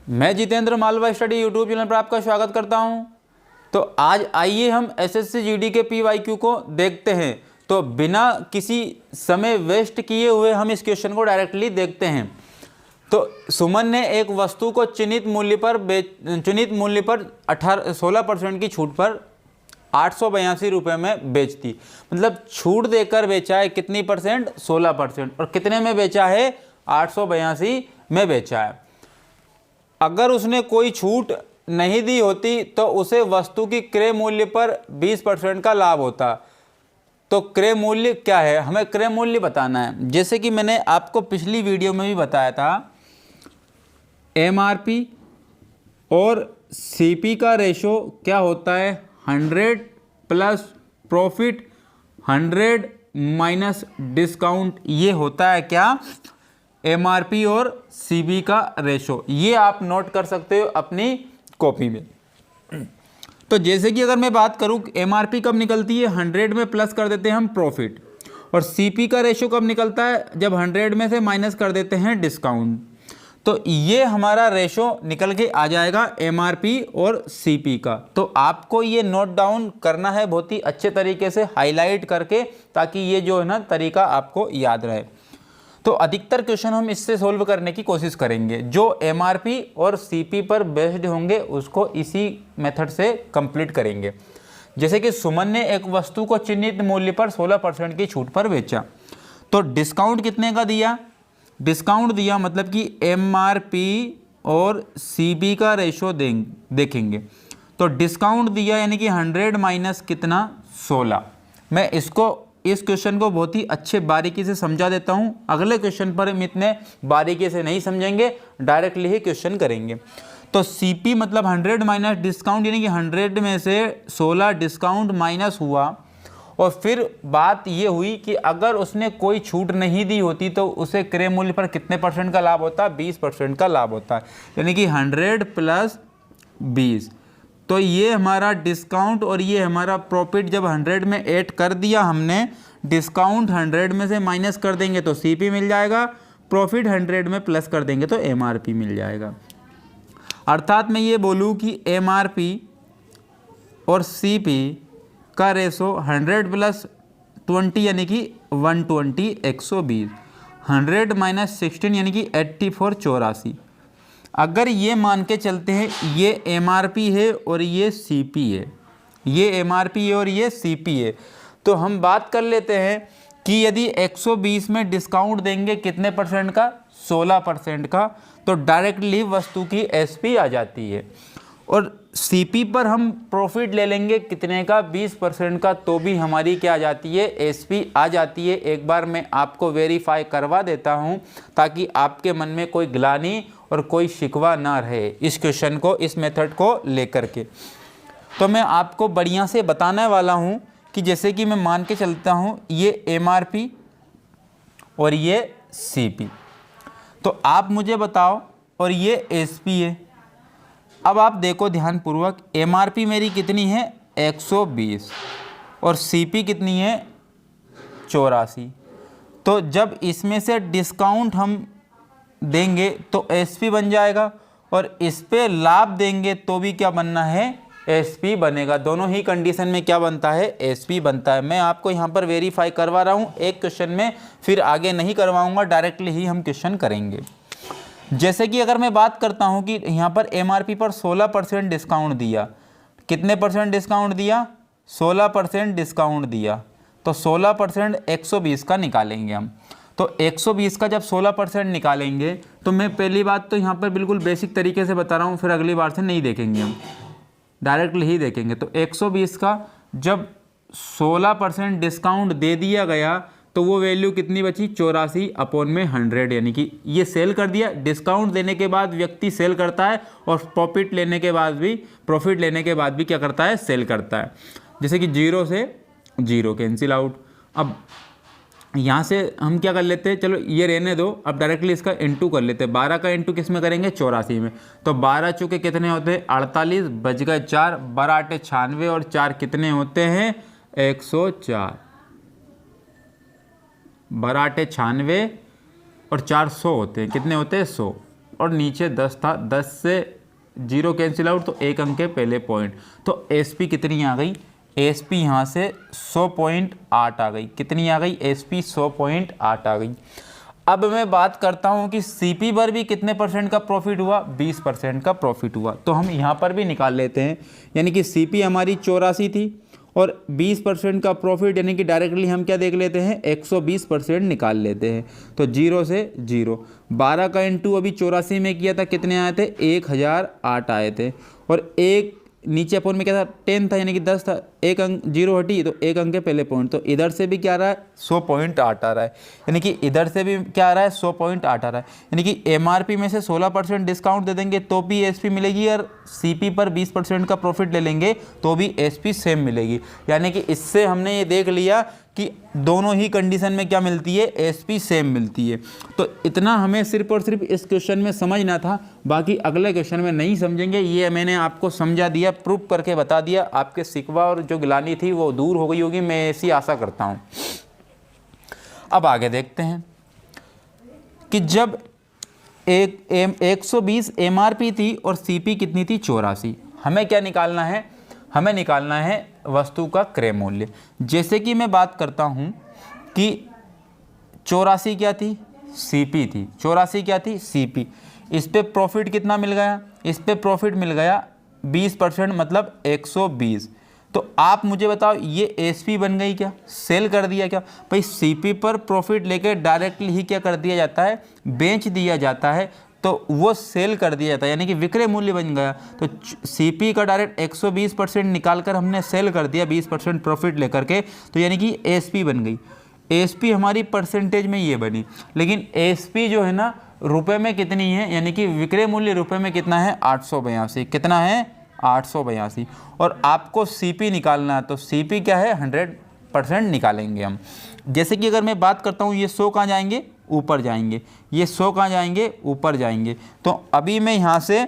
मैं Jitendra Malwa study YouTube channel पर आपका स्वागत करता हूं। तो आज आइए हम एसएससी जीडी के पीवाईक्यू को देखते हैं। तो बिना किसी समय वेस्ट किए हुए हम इस क्वेश्चन को डायरेक्टली देखते हैं। तो सुमन ने एक वस्तु को चुनित मूल्य पर 16% की छूट पर 882 रुपये में बेच दी। मतलब छूट देकर बेचा है कितनी परसेंट? 16%। और कितने में बेचा है? 882 में बेचा है। अगर उसने कोई छूट नहीं दी होती तो उसे वस्तु की क्रय मूल्य पर 20% का लाभ होता। तो क्रय मूल्य क्या है? हमें क्रय मूल्य बताना है। जैसे कि मैंने आपको पिछली वीडियो में भी बताया था, एमआरपी और सीपी का रेशो क्या होता है? 100 प्लस प्रॉफिट 100 माइनस डिस्काउंट। ये होता है क्या? एमआरपी और सीबी का रेशो। ये आप नोट कर सकते हो अपनी कॉपी में। तो जैसे कि अगर मैं बात करूं एमआरपी कब निकलती है? 100 में प्लस कर देते हैं हम प्रॉफिट। और सीपी का रेशो कब निकलता है? जब 100 में से माइनस कर देते हैं डिस्काउंट। तो ये हमारा रेशो निकल के आ जाएगा एमआरपी और सीपी का। तो आपको ये नोट डाउन करना है बहुत ही अच्छे तरीके से हाईलाइट करके, ताकि ये जो है ना तरीका आपको याद रहे। तो अधिकतर क्वेश्चन हम इससे सोल्व करने की कोशिश करेंगे। जो एमआरपी और सीपी पर बेस्ड होंगे उसको इसी मेथड से कंप्लीट करेंगे। जैसे कि सुमन ने एक वस्तु को चिन्हित मूल्य पर 16% की छूट पर बेचा, तो डिस्काउंट कितने का दिया? डिस्काउंट दिया मतलब कि एमआरपी और सीपी का रेशो देखेंगे। तो डिस्काउंट दिया यानी कि 100 माइनस कितना? 16। मैं इस क्वेश्चन को बहुत ही अच्छे बारीकी से समझा देता हूं। अगले क्वेश्चन पर हम इतने बारीकी से नहीं समझेंगे, डायरेक्टली ही क्वेश्चन करेंगे। तो सीपी मतलब 100 माइनस डिस्काउंट, यानी कि 100 में से 16 डिस्काउंट माइनस हुआ। और फिर बात ये हुई कि अगर उसने कोई छूट नहीं दी होती तो उसे क्रय मूल्य पर कितने परसेंट का लाभ होता? 20% का लाभ होता है, यानी कि 100 प्लस 20। तो ये हमारा डिस्काउंट और ये हमारा प्रॉफिट जब 100 में ऐड कर दिया हमने, डिस्काउंट 100 में से माइनस कर देंगे तो सीपी मिल जाएगा, प्रॉफिट 100 में प्लस कर देंगे तो एमआरपी मिल जाएगा। अर्थात मैं ये बोलूँ कि एमआरपी और सीपी का रेशो 100 प्लस 20 यानी कि 120 120, 100 माइनस 16 यानी कि 84 84। अगर ये मान के चलते हैं ये एमआरपी है और ये सीपी है, ये एमआरपी है और ये सीपी है, तो हम बात कर लेते हैं कि यदि 120 में डिस्काउंट देंगे कितने परसेंट का? 16% का, तो डायरेक्टली वस्तु की एसपी आ जाती है। और सीपी पर हम प्रॉफिट ले लेंगे कितने का? 20% का, तो भी हमारी क्या आ जाती है? एसपी आ जाती है। एक बार मैं आपको वेरीफाई करवा देता हूं ताकि आपके मन में कोई ग्लानि और कोई शिकवा ना रहे इस क्वेश्चन को, इस मेथड को लेकर के। तो मैं आपको बढ़िया से बताने वाला हूं कि जैसे कि मैं मान के चलता हूं ये एमआरपी और ये सीपी, तो आप मुझे बताओ, और ये एसपी है। अब आप देखो ध्यानपूर्वक, एमआरपी मेरी कितनी है? 120 और सीपी कितनी है? 84। तो जब इसमें से डिस्काउंट हम देंगे तो एसपी बन जाएगा, और इस पे लाभ देंगे तो भी क्या बनना है? एसपी बनेगा। दोनों ही कंडीशन में क्या बनता है? एसपी बनता है। मैं आपको यहाँ पर वेरीफाई करवा रहा हूँ एक क्वेश्चन में, फिर आगे नहीं करवाऊँगा, डायरेक्टली ही हम क्वेश्चन करेंगे। जैसे कि अगर मैं बात करता हूं कि यहाँ पर एमआरपी पर 16% डिस्काउंट दिया, कितने परसेंट डिस्काउंट दिया? 16% डिस्काउंट दिया। तो 16% 120 का निकालेंगे हम। तो 120 का जब 16% निकालेंगे, तो मैं पहली बात तो यहाँ पर बिल्कुल बेसिक तरीके से बता रहा हूँ, फिर अगली बार से नहीं देखेंगे हम, डायरेक्टली ही देखेंगे। तो 120 का जब 16% डिस्काउंट दे दिया गया तो वो वैल्यू कितनी बची? 84 अपॉन में 100, यानी कि ये सेल कर दिया। डिस्काउंट देने के बाद व्यक्ति सेल करता है, और प्रॉफिट लेने के बाद भी क्या करता है? सेल करता है। जैसे कि 0 से 0 कैंसिल आउट। अब यहाँ से हम क्या कर लेते हैं, चलो ये रहने दो, अब डायरेक्टली इसका इंटू कर लेते हैं। 12 का इंटू किस में करेंगे? 84 में। तो 12 चुके कितने होते हैं? 48, बच गए 4, 12 8 96 और 4 कितने होते हैं? 104। 12 8 96 और 4 100 होते हैं। कितने होते हैं? 100। और नीचे 10 था, 10 से 0 कैंसिल आउट तो 1 अंक के पहले पॉइंट। तो एसपी कितनी आ गई, एसपी यहाँ से 100.8 आ गई। कितनी आ गई, एसपी 100.8 आ गई। अब मैं बात करता हूँ कि सीपी पर भी कितने परसेंट का प्रॉफिट हुआ, 20% का प्रॉफिट हुआ। तो हम यहाँ पर भी निकाल लेते हैं, यानी कि सीपी हमारी 84 थी और 20% का प्रॉफिट, यानी कि डायरेक्टली हम क्या देख लेते हैं, 120% निकाल लेते हैं। तो 0 से 0, 12 का इंटू अभी 84 में किया था, कितने आए थे, 1008 आए थे। और एक नीचे अपन में क्या था, 10 था, यानी कि 10 था, एक अंक 0 हटी तो 1 अंक के पहले पॉइंट। तो इधर से भी क्या आ रहा है, 100.8 आ रहा है, यानी कि इधर से भी क्या आ रहा है, 100.8 आ रहा है। यानी कि एमआरपी में से 16% डिस्काउंट दे देंगे तो भी एसपी मिलेगी, और सीपी पर 20% का प्रॉफिट ले लेंगे तो भी एसपी सेम मिलेगी। यानी कि इससे हमने ये देख लिया कि दोनों ही कंडीशन में क्या मिलती है, एसपी सेम मिलती है। तो इतना हमें सिर्फ और सिर्फ इस क्वेश्चन में समझना था, बाकी अगले क्वेश्चन में नहीं समझेंगे। ये मैंने आपको समझा दिया, प्रूफ करके बता दिया, आपके सिकवा और जो गिलानी थी वो दूर हो गई होगी, मैं ऐसी आशा करता हूँ। अब आगे देखते हैं कि जब 120 एमआरपी थी और सीपी कितनी थी, 84, हमें क्या निकालना है, हमें निकालना है वस्तु का क्रय मूल्य। जैसे कि मैं बात करता हूं कि 84 क्या थी, सीपी थी, 84 क्या थी, सीपी। इस पे प्रॉफिट कितना मिल गया, इस पे प्रॉफिट मिल गया 20%, मतलब 120। तो आप मुझे बताओ ये एसपी बन गई क्या, सेल कर दिया क्या? भाई सीपी पर प्रॉफिट लेके डायरेक्टली ही क्या कर दिया जाता है, बेच दिया जाता है, तो वो सेल कर दिया जाता है, यानी कि विक्रय मूल्य बन गया। तो सीपी का डायरेक्ट 120% निकाल कर हमने सेल कर दिया 20% प्रॉफिट लेकर के, तो यानी कि एसपी बन गई। एसपी हमारी परसेंटेज में ये बनी, लेकिन एसपी जो है ना रुपए में कितनी है, यानी कि विक्रय मूल्य रुपए में कितना है, 882। कितना है, 882। और आपको सीपी निकालना है, तो सीपी क्या है, 100% निकालेंगे हम। जैसे कि अगर मैं बात करता हूँ, ये 100 कहाँ जाएंगे, ऊपर जाएंगे, ये 100 कहाँ जाएंगे, ऊपर जाएंगे। तो अभी मैं यहाँ से,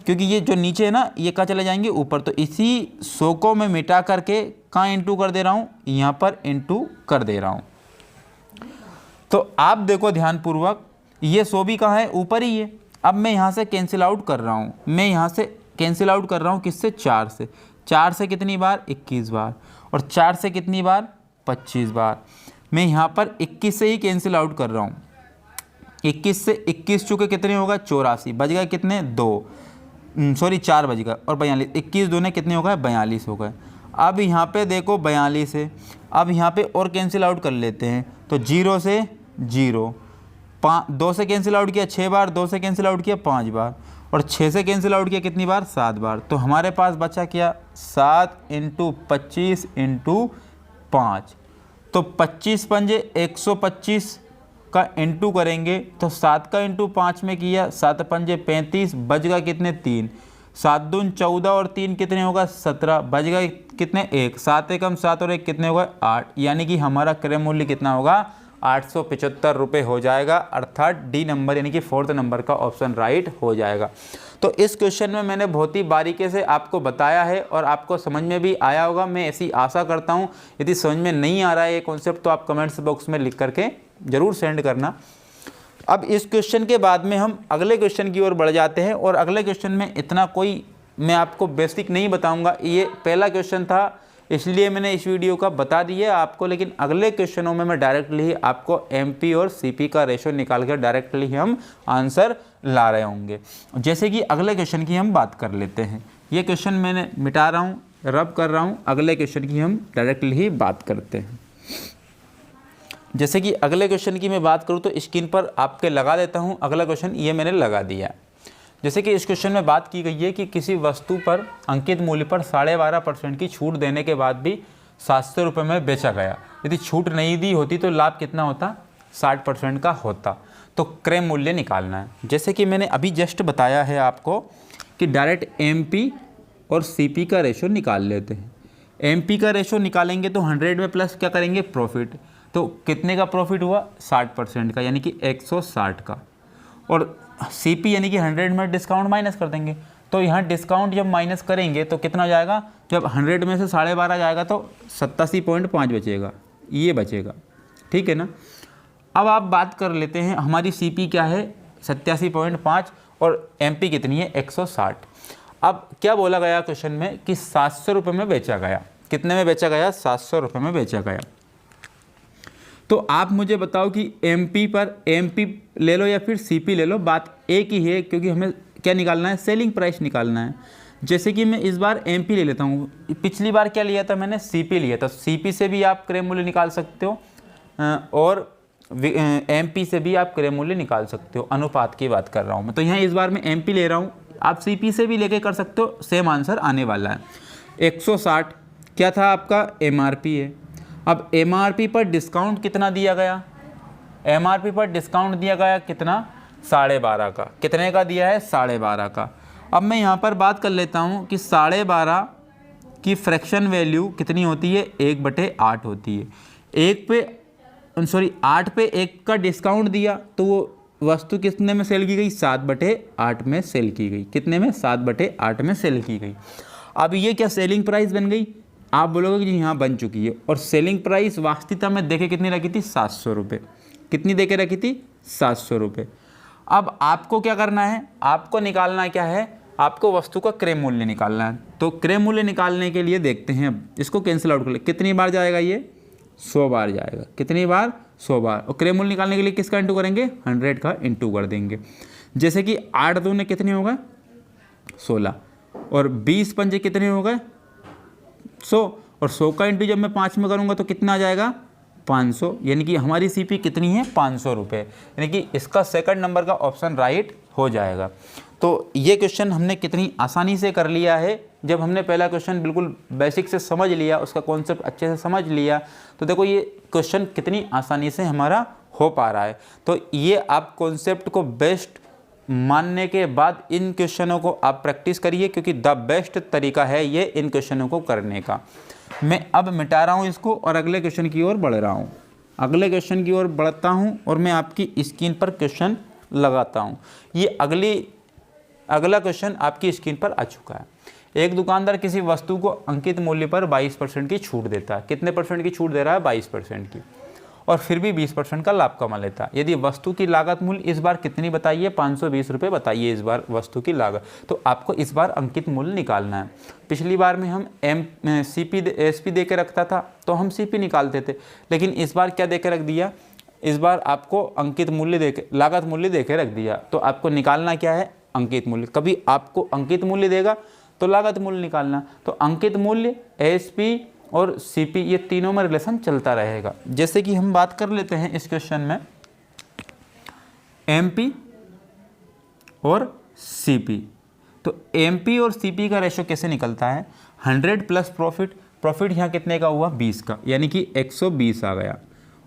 क्योंकि ये जो नीचे है ना ये कहाँ चले जाएंगे, ऊपर, तो इसी 100 को मैं मिटा करके कहाँ इंटू कर दे रहा हूँ, यहाँ पर इंटू कर दे रहा हूँ। तो आप देखो ध्यानपूर्वक, ये 100 भी कहाँ है, ऊपर ही है। अब मैं यहाँ से कैंसिल आउट कर रहा हूँ, मैं यहाँ से कैंसिल आउट कर रहा हूँ, किससे, 4 से। 4 से कितनी बार, 21 बार, और 4 से कितनी बार, 25 बार। मैं यहाँ पर 21 से ही कैंसिल आउट कर रहा हूँ। 21 से 21 चुके कितने होगा, 84, बच गए कितने, 2, सॉरी 4 बच गए, और 42, 21 दूने कितने हो गए, 42 हो गए। अब यहाँ पे देखो 42 है, अब यहाँ पे और कैंसिल आउट कर लेते हैं, तो 0 से 0, 2 से कैंसिल आउट किया 6 बार, 2 से कैंसिल आउट किया 5 बार, और 6 से कैंसिल आउट किया कितनी बार, 7 बार। तो हमारे पास बचा क्या, 7 × 25 × 5, तो 25 पंजे 125 का इंटू करेंगे, तो 7 का इंटू 5 में किया, 7 पंजे 35, बच गया कितने, 3, 7 दून 14 और 3 कितने होगा, 17, बच गए कितने, 1, 7 एकम 7 और 1 कितने होगा, 8। यानी कि हमारा क्रय मूल्य कितना होगा, 875 रुपये हो जाएगा, अर्थात डी नंबर यानी कि 4th नंबर का ऑप्शन राइट हो जाएगा। तो इस क्वेश्चन में मैंने बहुत ही बारीकी से आपको बताया है और आपको समझ में भी आया होगा, मैं ऐसी आशा करता हूँ। यदि समझ में नहीं आ रहा है ये कॉन्सेप्ट तो आप कमेंट्स बॉक्स में लिख करके ज़रूर सेंड करना। अब इस क्वेश्चन के बाद में हम अगले क्वेश्चन की ओर बढ़ जाते हैं, और अगले क्वेश्चन में इतना कोई मैं आपको बेसिक नहीं बताऊँगा, ये पहला क्वेश्चन था इसलिए मैंने इस वीडियो का बता दिया आपको, लेकिन अगले क्वेश्चनों में मैं डायरेक्टली आपको एमपी और सीपी का रेशो निकाल कर डायरेक्टली हम आंसर ला रहे होंगे। जैसे कि अगले क्वेश्चन की हम बात कर लेते हैं, ये क्वेश्चन मैंने मिटा रहा हूँ, रब कर रहा हूँ, अगले क्वेश्चन की हम डायरेक्टली ही बात करते हैं। जैसे कि अगले क्वेश्चन की मैं बात करूँ तो स्क्रीन पर आपके लगा देता हूँ, अगला क्वेश्चन ये मैंने लगा दिया। जैसे कि इस क्वेश्चन में बात की गई है कि किसी वस्तु पर अंकित मूल्य पर 12.5% की छूट देने के बाद भी 700 रुपये में बेचा गया, यदि छूट नहीं दी होती तो लाभ कितना होता, 60% का होता। तो क्रय मूल्य निकालना है। जैसे कि मैंने अभी जस्ट बताया है आपको कि डायरेक्ट एमपी और सीपी का रेशो निकाल लेते हैं। एमपी का रेशो निकालेंगे तो 100 में प्लस क्या करेंगे, प्रॉफिट। तो कितने का प्रॉफिट हुआ, 60% का, यानी कि 160 का। और सीपी यानी कि 100 में डिस्काउंट माइनस कर देंगे, तो यहाँ डिस्काउंट जब माइनस करेंगे तो कितना जाएगा, जब 100 में से 12.5 जाएगा तो 87.5 बचेगा, ये बचेगा, ठीक है ना। अब आप बात कर लेते हैं हमारी सीपी क्या है, 87.5 और एमपी कितनी है 160। अब क्या बोला गया क्वेश्चन में कि 700 रुपये में बेचा गया। कितने में बेचा गया? 700 रुपये में बेचा गया। तो आप मुझे बताओ कि एमपी पर एमपी ले लो या फिर सीपी ले लो, बात एक ही है, क्योंकि हमें क्या निकालना है? सेलिंग प्राइस निकालना है। जैसे कि मैं इस बार एमपी ले लेता हूँ, पिछली बार क्या लिया था मैंने? सीपी लिया था। सीपी से भी आप क्रय मूल्य निकाल सकते हो और एमपी से भी आप क्रय मूल्य निकाल सकते हो। अनुपात की बात कर रहा हूँ मैं। तो यहाँ इस बार मैं एमपी ले रहा हूँ, आप सीपी से भी लेके कर सकते हो, सेम आंसर आने वाला है। 160 क्या था आपका? एमआरपी है। अब एमआरपी पर डिस्काउंट कितना दिया गया? एमआरपी पर डिस्काउंट दिया गया कितना? 12.5 का। कितने का दिया है? 12.5 का। अब मैं यहाँ पर बात कर लेता हूँ कि 12.5 की फ्रैक्शन वैल्यू कितनी होती है? 1/8 होती है। 8 पे 1 का डिस्काउंट दिया तो वो वस्तु कितने में सेल की गई? 7/8 में सेल की गई। कितने में? 7/8 में सेल की गई। अब ये क्या सेलिंग प्राइस बन गई? आप बोलोगे कि यहाँ बन चुकी है। और सेलिंग प्राइस वास्तविकता में देखे कितनी रखी थी? 700 रुपये। कितनी देके रखी थी? 700 रुपये। अब आपको क्या करना है? आपको निकालना क्या है? आपको वस्तु का क्रय मूल्य निकालना है। तो क्रय मूल्य निकालने के लिए देखते हैं, अब इसको कैंसिल आउट कर ले। कितनी बार जाएगा ये? 100 बार जाएगा। कितनी बार? 100 बार। और क्रय मूल्य निकालने के लिए किसका इंटू करेंगे? 100 का इंटू कर देंगे। जैसे कि 8 दूने कितने हो गए? 16 और 20 पंजे कितने हो गए? 100 और 100 का इंटू जब मैं 5 में करूँगा तो कितना आ जाएगा? 500। यानी कि हमारी सीपी कितनी है? 500 रुपये। यानी कि इसका सेकंड नंबर का ऑप्शन राइट हो जाएगा। तो ये क्वेश्चन हमने कितनी आसानी से कर लिया है। जब हमने पहला क्वेश्चन बिल्कुल बेसिक से समझ लिया, उसका कॉन्सेप्ट अच्छे से समझ लिया, तो देखो ये क्वेश्चन कितनी आसानी से हमारा हो पा रहा है। तो ये आप कॉन्सेप्ट को बेस्ट मानने के बाद इन क्वेश्चनों को आप प्रैक्टिस करिए, क्योंकि द बेस्ट तरीका है ये इन क्वेश्चनों को करने का। मैं अब मिटा रहा हूँ इसको और अगले क्वेश्चन की ओर बढ़ रहा हूँ। अगले क्वेश्चन की ओर बढ़ता हूँ और मैं आपकी स्क्रीन पर क्वेश्चन लगाता हूँ। ये अगला क्वेश्चन आपकी स्क्रीन पर आ चुका है। एक दुकानदार किसी वस्तु को अंकित मूल्य पर 22% की छूट देता है। कितने परसेंट की छूट दे रहा है? 22% की। और फिर भी 20% का लाभ कमा लेता है। यदि वस्तु की लागत मूल्य इस बार कितनी बताइए? 520 रुपये बताइए इस बार वस्तु की लागत। तो आपको इस बार अंकित मूल्य निकालना है। पिछली बार में हम एसपी दे के रखता था तो हम सीपी निकालते थे, लेकिन इस बार क्या दे के रख दिया? इस बार आपको अंकित मूल्य दे के, लागत मूल्य दे के रख दिया। तो आपको निकालना क्या है? अंकित मूल्य। कभी आपको अंकित मूल्य देगा तो लागत मूल्य निकालना। तो अंकित मूल्य, एसपी और सीपी, ये तीनों में रिलेशन चलता रहेगा। जैसे कि हम बात कर लेते हैं इस क्वेश्चन में एमपी और सीपी। तो एमपी और सीपी का रेशो कैसे निकलता है? 100 प्लस प्रॉफिट। प्रॉफिट यहाँ कितने का हुआ? 20 का, यानी कि 120 आ गया।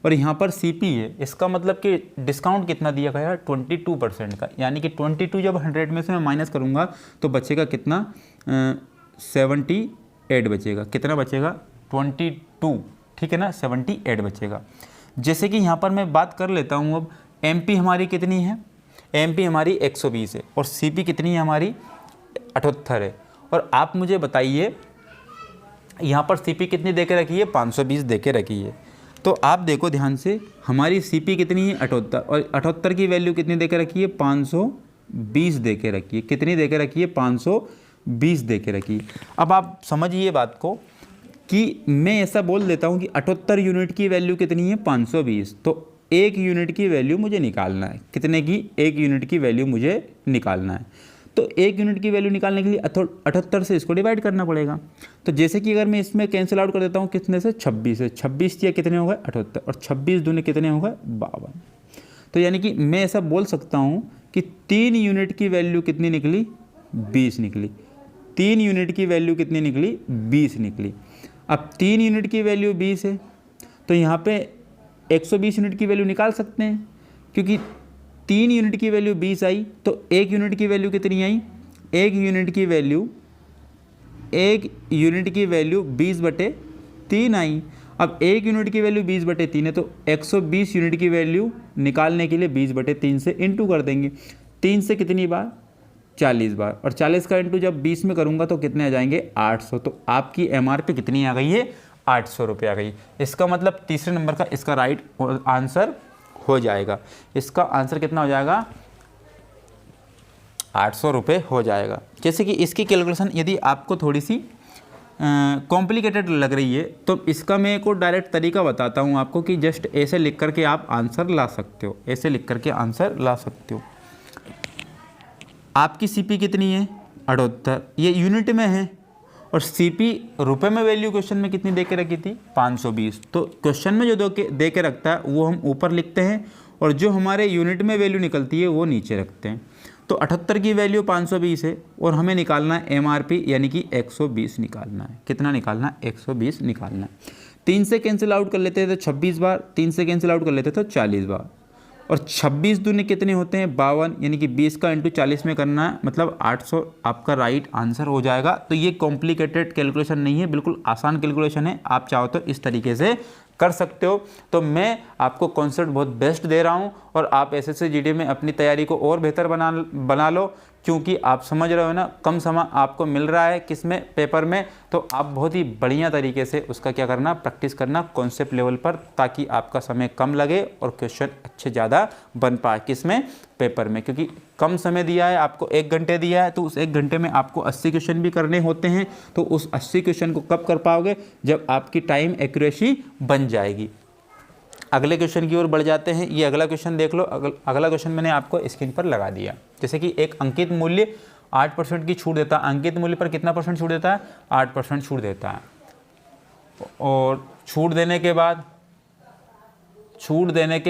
और यहाँ पर सीपी है, इसका मतलब कि डिस्काउंट कितना दिया गया? 22% का, यानी कि 22 जब 100 में से मैं माइनस करूँगा तो बचेगा कितना? 78 बचेगा। कितना बचेगा? 22, ठीक है ना, 78 बचेगा। जैसे कि यहाँ पर मैं बात कर लेता हूँ अब, एमपी हमारी कितनी है? एमपी हमारी 120 है और सीपी कितनी है हमारी? 78 है। और आप मुझे बताइए यहाँ पर सीपी कितनी देके रखी है? 520 देके रखी है। तो आप देखो ध्यान से, हमारी सीपी कितनी है? 78, और 78 की वैल्यू कितनी देके रखी है? 520 देके रखी है। कितनी देके रखी है? 520 देके रखी है। अब आप समझिए बात को कि मैं ऐसा बोल देता हूँ कि 78 यूनिट की वैल्यू कितनी है? 520। तो 1 यूनिट की वैल्यू मुझे निकालना है। कितने की? 1 यूनिट की वैल्यू मुझे निकालना है। तो 1 यूनिट की वैल्यू निकालने के लिए 78 से इसको डिवाइड करना पड़ेगा। तो जैसे कि अगर मैं इसमें कैंसिल आउट कर देता हूँ कितने से? 26 से। 26 या कितने हो गए? 78, और 26 दूने कितने हो गए? 52। तो यानी कि मैं ऐसा बोल सकता हूँ कि 3 यूनिट की वैल्यू कितनी निकली? 20 निकली। 3 यूनिट की वैल्यू कितनी निकली? 20 निकली। अब 3 यूनिट की वैल्यू 20 है तो यहाँ पे 120 यूनिट की वैल्यू निकाल सकते हैं, क्योंकि 3 यूनिट की वैल्यू 20 आई तो 1 यूनिट की वैल्यू कितनी आई? 1 यूनिट की वैल्यू 20/3 आई। अब 1 यूनिट की वैल्यू 20/3 है तो 120 यूनिट की वैल्यू निकालने के लिए 20/3 से इंटू कर देंगे। 3 से कितनी बार? 40 बार। और 40 का इंटू जब 20 में करूँगा तो कितने आ जाएंगे? 800। तो आपकी एमआरपी कितनी आ गई है? 800 रुपये आ गई। इसका मतलब तीसरे नंबर का इसका राइट आंसर हो जाएगा। इसका आंसर कितना हो जाएगा? 800 रुपये हो जाएगा। जैसे कि इसकी कैलकुलेशन यदि आपको थोड़ी सी कॉम्प्लिकेटेड लग रही है तो इसका मैं एक और डायरेक्ट तरीका बताता हूँ आपको कि जस्ट ऐसे लिख करके आप आंसर ला सकते हो, ऐसे लिख करके आंसर ला सकते हो। आपकी सीपी कितनी है 78, ये यूनिट में है, और सीपी रुपए में वैल्यू क्वेश्चन में कितनी दे के रखी थी 520। तो क्वेश्चन में जो दे के रखता है वो हम ऊपर लिखते हैं और जो हमारे यूनिट में वैल्यू निकलती है वो नीचे रखते हैं। तो 78 की वैल्यू 520 है और हमें निकालना है एमआरपी यानी कि 120 निकालना है। कितना निकालना है 120 निकालना है। 3 से कैंसिल आउट कर लेते हैं तो 26 बार, 3 से कैंसिल आउट कर लेते हैं तो 40 बार, और 26 दूनी कितने होते हैं 52, यानी कि 20 का इंटू 40 में करना है, मतलब 800 आपका राइट आंसर हो जाएगा। तो ये कॉम्प्लिकेटेड कैलकुलेशन नहीं है, बिल्कुल आसान कैलकुलेशन है। आप चाहो तो इस तरीके से कर सकते हो। तो मैं आपको कॉन्सेप्ट बहुत बेस्ट दे रहा हूँ और आप एसएससी जीडी में अपनी तैयारी को और बेहतर बना लो, क्योंकि आप समझ रहे हो ना कम समय आपको मिल रहा है किसमें पेपर में, तो आप बहुत ही बढ़िया तरीके से उसका क्या करना प्रैक्टिस करना कॉन्सेप्ट लेवल पर, ताकि आपका समय कम लगे और क्वेश्चन अच्छे ज़्यादा बन पाए किसमें पेपर में। क्योंकि कम समय दिया है आपको, 1 घंटे दिया है, तो उस 1 घंटे में आपको 80 क्वेश्चन भी करने होते हैं। तो उस 80 क्वेश्चन को कब कर पाओगे जब आपकी टाइम एक्यूरेसी बन जाएगी। अगले क्वेश्चन की ओर बढ़ जाते हैं। ये अगला क्वेश्चन देख लो। अगला क्वेश्चन मैंने आपको स्क्रीन पर लगा दिया। जैसे कि एक अंकित मूल्य 8% की छूट देता है। अंकित मूल्य पर कितना परसेंट छूट देता है 8% छूट देता है। और छूट देने के बाद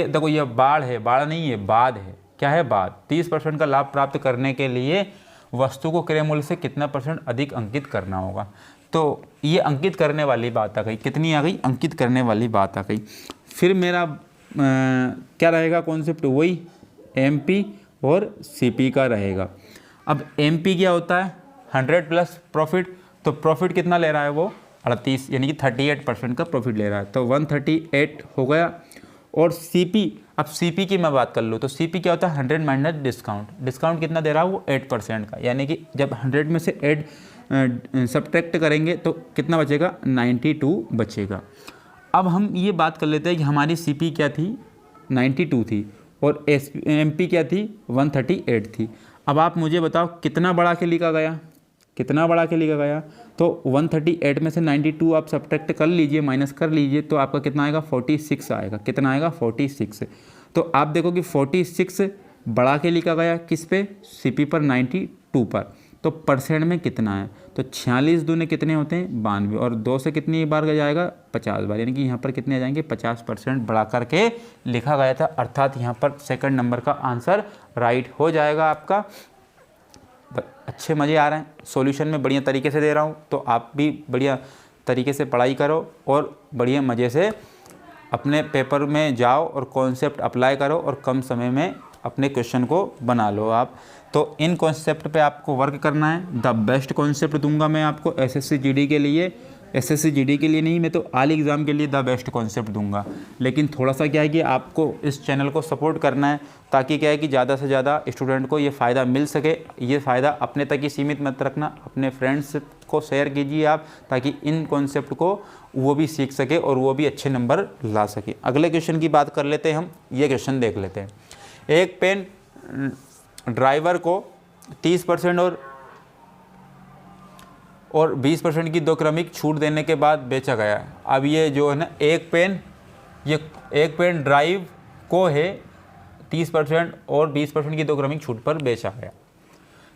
देखो ये बाढ़ है, बाढ़ नहीं है बाद है, क्या है बाद। 30% का लाभ प्राप्त करने के लिए वस्तु को क्रय मूल्य से कितना परसेंट अधिक अंकित करना होगा। तो ये अंकित करने वाली बात आ गई, कितनी आ गई अंकित करने वाली बात आ गई। फिर मेरा क्या रहेगा कॉन्सेप्ट, वही एमपी और सीपी का रहेगा। अब एमपी क्या होता है 100 प्लस प्रॉफिट, तो प्रॉफिट कितना ले रहा है वो 38, यानी कि 38% का प्रॉफिट ले रहा है, तो 138 हो गया। और सीपी, अब सीपी की मैं बात कर लूँ तो सीपी क्या होता है 100 माइनस डिस्काउंट। डिस्काउंट कितना दे रहा है वो 8% का, यानी कि जब 100 में से 8 सब्ट्रैक्ट करेंगे तो कितना बचेगा 92 बचेगा। अब हम ये बात कर लेते हैं कि हमारी सीपी क्या थी 92 थी और एमपी क्या थी 138 थी। अब आप मुझे बताओ कितना बढ़ा के लिखा गया, कितना बढ़ा के लिखा गया। तो 138 में से 92 आप सब्ट्रैक्ट कर लीजिए, माइनस कर लीजिए, तो आपका कितना आएगा 46 आएगा। कितना आएगा 46। तो आप देखो कि 46 बढ़ा के लिखा गया किस पे सीपी पर 92 पर, तो परसेंट में कितना है, तो 46 दूने कितने होते हैं 92, और 2 से कितनी बार जाएगा 50 बार, यानी कि यहाँ पर कितने आ जाएंगे 50% बढ़ा करके लिखा गया था। अर्थात यहाँ पर सेकंड नंबर का आंसर राइट हो जाएगा आपका। अच्छे मज़े आ रहे हैं, सॉल्यूशन में बढ़िया तरीके से दे रहा हूँ, तो आप भी बढ़िया तरीके से पढ़ाई करो और बढ़िया मज़े से अपने पेपर में जाओ और कॉन्सेप्ट अप्लाई करो और कम समय में अपने क्वेश्चन को बना लो आप। तो इन कॉन्सेप्ट पे आपको वर्क करना है। द बेस्ट कॉन्सेप्ट दूंगा मैं आपको एसएससी जीडी के लिए, एसएससी जीडी के लिए नहीं, मैं तो ऑल एग्ज़ाम के लिए द बेस्ट कॉन्सेप्ट दूंगा। लेकिन थोड़ा सा क्या है कि आपको इस चैनल को सपोर्ट करना है, ताकि क्या है कि ज़्यादा से ज़्यादा स्टूडेंट को ये फ़ायदा मिल सके। ये फ़ायदा अपने तक ही सीमित मत रखना, अपने फ्रेंड्स को शेयर कीजिए आप, ताकि इन कॉन्सेप्ट को वो भी सीख सके और वो भी अच्छे नंबर ला सके। अगले क्वेश्चन की बात कर लेते हैं हम। ये क्वेश्चन देख लेते हैं। एक पेन ड्राइवर को 30% और 20% की 2 क्रमिक छूट देने के बाद बेचा गया है। अब ये जो है ना एक पेन ड्राइव को है 30% और 20% की 2 क्रमिक छूट पर बेचा गया।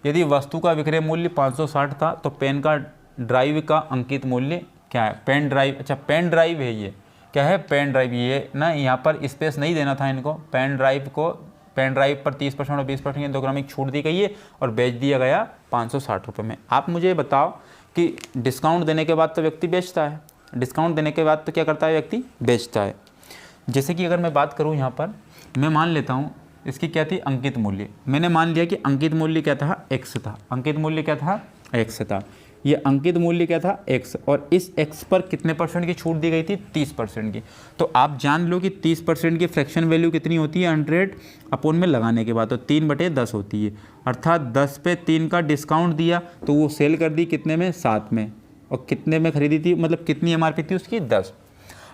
यदि वस्तु का विक्रय मूल्य 560 था तो पेन का ड्राइव का अंकित मूल्य क्या है। पेन ड्राइव, अच्छा पेन ड्राइव है, ये क्या है पेन ड्राइव। ये ना यहाँ पर स्पेस नहीं देना था इनको। पेन ड्राइव पर 30% और 20% की 2 क्रमिक छूट दी गई है और बेच दिया गया 560 रुपये में। आप मुझे बताओ कि डिस्काउंट देने के बाद तो व्यक्ति बेचता है, डिस्काउंट देने के बाद तो क्या करता है व्यक्ति बेचता है। जैसे कि अगर मैं बात करूँ यहाँ पर, मैं मान लेता हूँ इसकी क्या थी अंकित मूल्य। मैंने मान लिया कि अंकित मूल्य क्या था x था। अंकित मूल्य क्या था x था। ये अंकित मूल्य क्या था x, और इस x पर कितने परसेंट की छूट दी गई थी 30% की। तो आप जान लो कि 30% की फ्रैक्शन वैल्यू कितनी होती है 100 अपॉन में लगाने के बाद, तो 3/10 होती है। अर्थात 10 पे 3 का डिस्काउंट दिया तो वो सेल कर दी कितने में 7 में, और कितने में खरीदी थी, मतलब कितनी एमआरपी थी उसकी 10।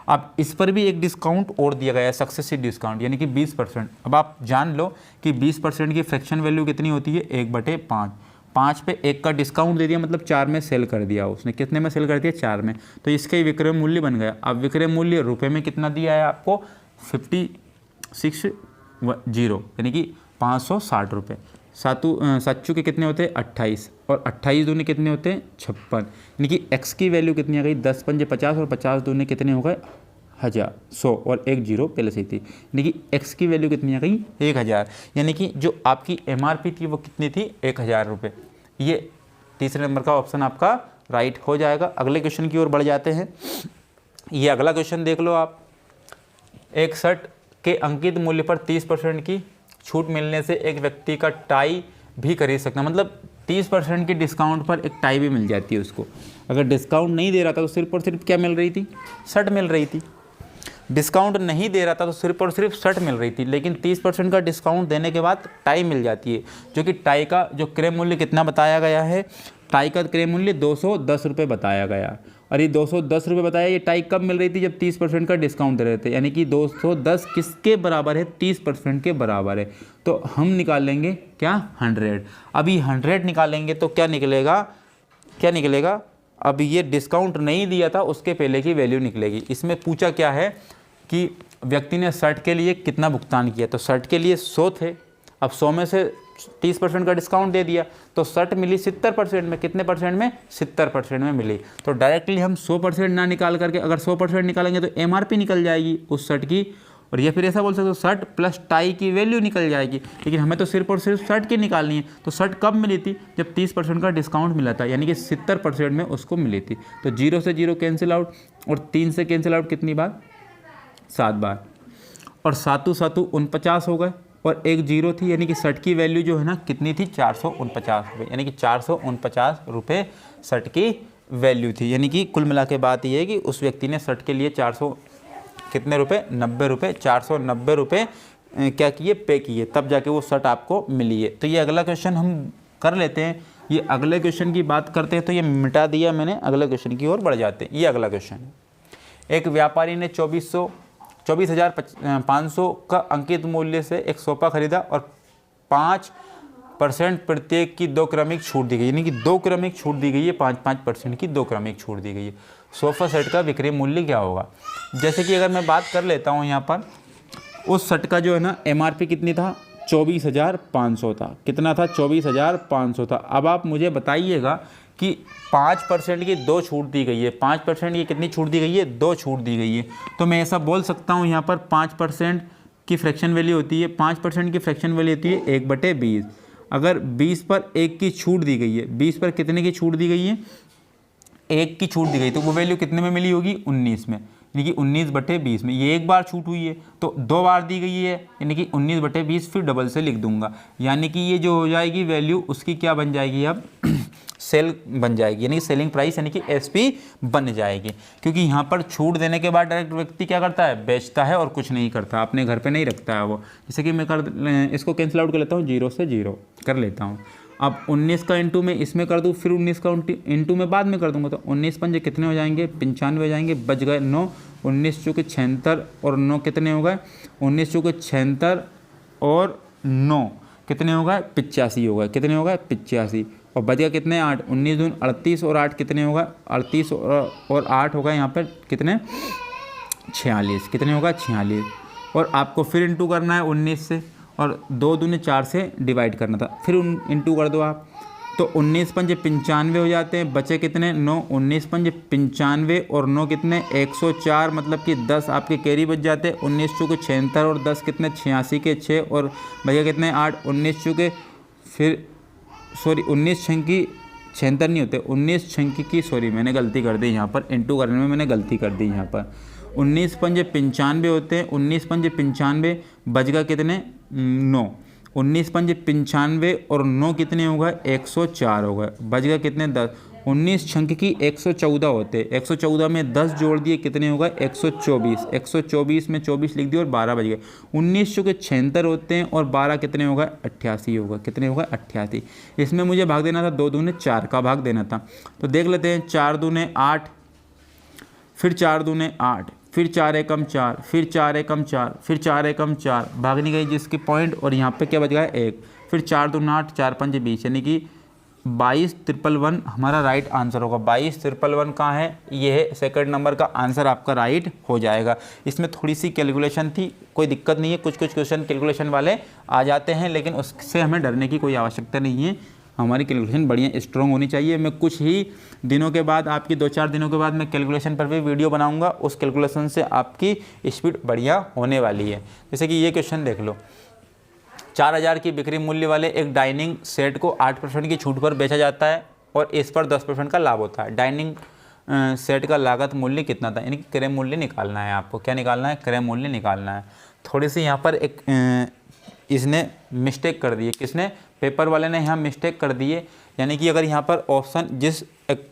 अब इस पर भी एक डिस्काउंट और दिया गया है, सक्सेसिव डिस्काउंट, यानी कि 20%। अब आप जान लो कि 20% की फ्रैक्शन वैल्यू कितनी होती है, 1/5। 5 पे 1 का डिस्काउंट दे दिया, मतलब 4 में सेल कर दिया उसने। कितने में सेल कर दिया, 4 में। तो इसका ही विक्रय मूल्य बन गया। अब विक्रय मूल्य रुपए में कितना दिया है आपको, 56 यानी कि 560 रुपये। सातचू के कितने होते हैं, 28, और 28 दूने कितने होते हैं, 56, यानी कि एक्स की वैल्यू कितनी आ गई, 10 पंजे 50, और 50 दूने कितने हो गए, 100 और एक जीरो पहले से ही थी, यानी कि एक्स की वैल्यू कितनी आ गई, 1000। यानी कि जो आपकी एमआरपी थी वो कितनी थी, 1000 रुपये। ये तीसरे नंबर का ऑप्शन आपका राइट हो जाएगा। अगले क्वेश्चन की ओर बढ़ जाते हैं। ये अगला क्वेश्चन देख लो आप। एक शर्ट के अंकित मूल्य पर 30% की छूट मिलने से एक व्यक्ति का टाई भी खरीद सकता है, मतलब 30% की डिस्काउंट पर एक टाई भी मिल जाती है उसको। अगर डिस्काउंट नहीं दे रहा था तो सिर्फ और सिर्फ क्या मिल रही थी, शर्ट मिल रही थी। डिस्काउंट नहीं दे रहा था तो सिर्फ और सिर्फ शर्ट मिल रही थी, लेकिन 30% का डिस्काउंट देने के बाद टाई मिल जाती है, जो कि टाई का जो क्रय मूल्य कितना बताया गया है, टाई का क्रय मूल्य 210 रुपये बताया गया। और ये 210 रुपये बताया, ये टाई कब मिल रही थी, जब 30% का डिस्काउंट दे रहे थे, यानी कि 210 किसके बराबर है, 30% के बराबर है। तो हम निकालेंगे क्या, 100। अभी 100 निकालेंगे तो क्या निकलेगा, क्या निकलेगा, अब ये डिस्काउंट नहीं दिया था उसके पहले की वैल्यू निकलेगी। इसमें पूछा क्या है कि व्यक्ति ने शर्ट के लिए कितना भुगतान किया, तो शर्ट के लिए 100 थे, अब 100 में से 30% का डिस्काउंट दे दिया तो शर्ट मिली 70% में। कितने परसेंट में, 70% में मिली। तो डायरेक्टली हम 100% ना निकाल करके अगर 100% निकालेंगे तो एमआरपी निकल जाएगी उस शर्ट की, और ये फिर ऐसा बोल सकते हो शर्ट प्लस टाई की वैल्यू निकल जाएगी। लेकिन हमें तो सिर्फ और सिर्फ शर्ट की निकालनी है। तो शर्ट कब मिली थी, जब 30% का डिस्काउंट मिला था, यानी कि 70% में उसको मिली थी। तो 0 से 0 कैंसिल आउट, और 3 से कैंसिल आउट कितनी बार, 7 बार, और 7 7 49 हो गए, और एक जीरो थी, यानी कि शर्ट की वैल्यू जो है ना कितनी थी, 449 रुपये, यानी कि 449 रुपये शर्ट की वैल्यू थी। यानी कि कुल मिला के बात ये है कि उस व्यक्ति ने शर्ट के लिए 400 कितने रुपए, 90 रुपये, 490 रुपये क्या किए, पे किए, तब जाके वो शर्ट आपको मिली है। तो ये अगला क्वेश्चन हम कर लेते हैं। ये अगले क्वेश्चन की बात करते हैं, तो ये मिटा दिया मैंने, अगले क्वेश्चन की ओर बढ़ जाते हैं। ये अगला क्वेश्चन है। एक व्यापारी ने 24,500 का अंकित मूल्य से एक सोफा खरीदा और 5% प्रत्येक की 2 क्रमिक छूट दी गई, यानी कि 2 क्रमिक छूट दी गई है, 5% की 2 क्रमिक छूट दी गई है। सोफा सेट का विक्रय मूल्य क्या होगा। जैसे कि अगर मैं बात कर लेता हूँ यहाँ पर, उस सेट का जो है ना एमआरपी कितनी था, 24,500 था। कितना था, 24,500 था। अब आप मुझे बताइएगा कि 5% की 2 छूट दी गई है, 5% की कितनी छूट दी गई है, 2 छूट दी गई है। तो मैं ऐसा बोल सकता हूँ यहाँ पर 5% की फ्रैक्शन वैल्यू होती है, 5% की फ्रैक्शन वैल्यू होती है 1/20। अगर 20 पर 1 की छूट दी गई है, 20 पर कितने की छूट दी गई है, 1 की छूट दी गई, तो वो वैल्यू कितने में मिली होगी, 19 में, यानी कि 19/20 में। ये एक बार छूट हुई है तो 2 बार दी गई है, यानी कि 19/20, फिर डबल से लिख दूंगा, यानी कि ये जो हो जाएगी वैल्यू उसकी क्या बन जाएगी, अब सेल बन जाएगी, यानी कि सेलिंग प्राइस, यानी कि एसपी बन जाएगी। क्योंकि यहाँ पर छूट देने के बाद डायरेक्ट व्यक्ति क्या करता है, बेचता है और कुछ नहीं करता, अपने घर पे नहीं रखता है वो। जैसे कि मैं इसको कैंसिल आउट कर लेता हूँ, 0 से 0 कर लेता हूँ। अब 19 का इंटू में इसमें कर दूँ, फिर 19 का इंटू में बाद में कर दूंगा, तो 19 पंजे कितने हो जाएंगे, 95 हो जाएंगे, बच गए 9, 19 चूँकि 76 और 9 कितने हो गए, 19 चूँकि 76 और 9 कितने हो गए, 85 हो गए, कितने हो गए, 85, और बच गया कितने, 8, 19 दून 38 और 8 कितने होगा, 38 और 8 होगा यहाँ पर कितने, 46, कितने होगा, 46। और आपको फिर इंटू करना है 19 से, और 2 दूने 4 से डिवाइड करना था, फिर इंटू कर दो आप, तो 19 पंजे 95 हो जाते हैं, बचे कितने, 9, 19 पंजे 95 और 9 कितने, 104, मतलब कि 10 आपके कैरी बच जाते हैं। 19 चूँकि 76 और 10 कितने, 86 के 6, और भैया कितने, 8, 19 चूँकि फिर 19 छंकी 76 नहीं होते, 19 छंकी की, सॉरी मैंने गलती कर दी यहाँ पर, इंटू करने में मैंने गलती कर दी यहाँ पर। 19 पंजे 95 होते हैं, 19 पंजे 95, बच गया कितने, 9, 19 पंजे 95 और 9 कितने हो गए, 104 हो गए, बच गया कितने, 10। 19 छंक की 114 होते, 114 में 10 जोड़ दिए, कितने हो गए, 124, 124 में 24 लिख दिए और 12 बच गए। 19 चूँकि 76 होते हैं और 12 कितने हो गए, 88 हो गए, कितने हो गए, 88। इसमें मुझे भाग देना था, 2 दूने 4 का भाग देना था, तो देख लेते हैं, 4 दूने 8, फिर 4 दूने 8, फिर 4 एकम 4, फिर 4 एकम 4, फिर 4 एकम 4, भागनी गई जिसकी पॉइंट, और यहाँ पे क्या बच गया 1, फिर 4 दूना 8, 4 पंजे 20, यानी कि 22,111 हमारा राइट आंसर होगा। 22,111 कहाँ है, ये है सेकंड नंबर का आंसर आपका राइट हो जाएगा। इसमें थोड़ी सी कैलकुलेशन थी, कोई दिक्कत नहीं है, कुछ क्वेश्चन कैलकुलेशन वाले आ जाते हैं, लेकिन उससे हमें डरने की कोई आवश्यकता नहीं है। हमारी कैलकुलेशन बढ़िया स्ट्रॉन्ग होनी चाहिए। मैं कुछ ही दिनों के बाद, आपकी 2-4 दिनों के बाद मैं कैलकुलेशन पर भी वीडियो बनाऊंगा, उस कैलकुलेशन से आपकी स्पीड बढ़िया होने वाली है। जैसे कि ये क्वेश्चन देख लो, 4,000 की बिक्री मूल्य वाले एक डाइनिंग सेट को 8% की छूट पर बेचा जाता है और इस पर 10% का लाभ होता है। डाइनिंग सेट का लागत मूल्य कितना था, यानी कि क्रय मूल्य निकालना है आपको। क्या निकालना है, क्रय मूल्य निकालना है। थोड़ी सी यहाँ पर एक इसने मिस्टेक कर दी है, किसने, पेपर वाले ने यहाँ मिस्टेक कर दी है। यानी कि अगर यहाँ पर ऑप्शन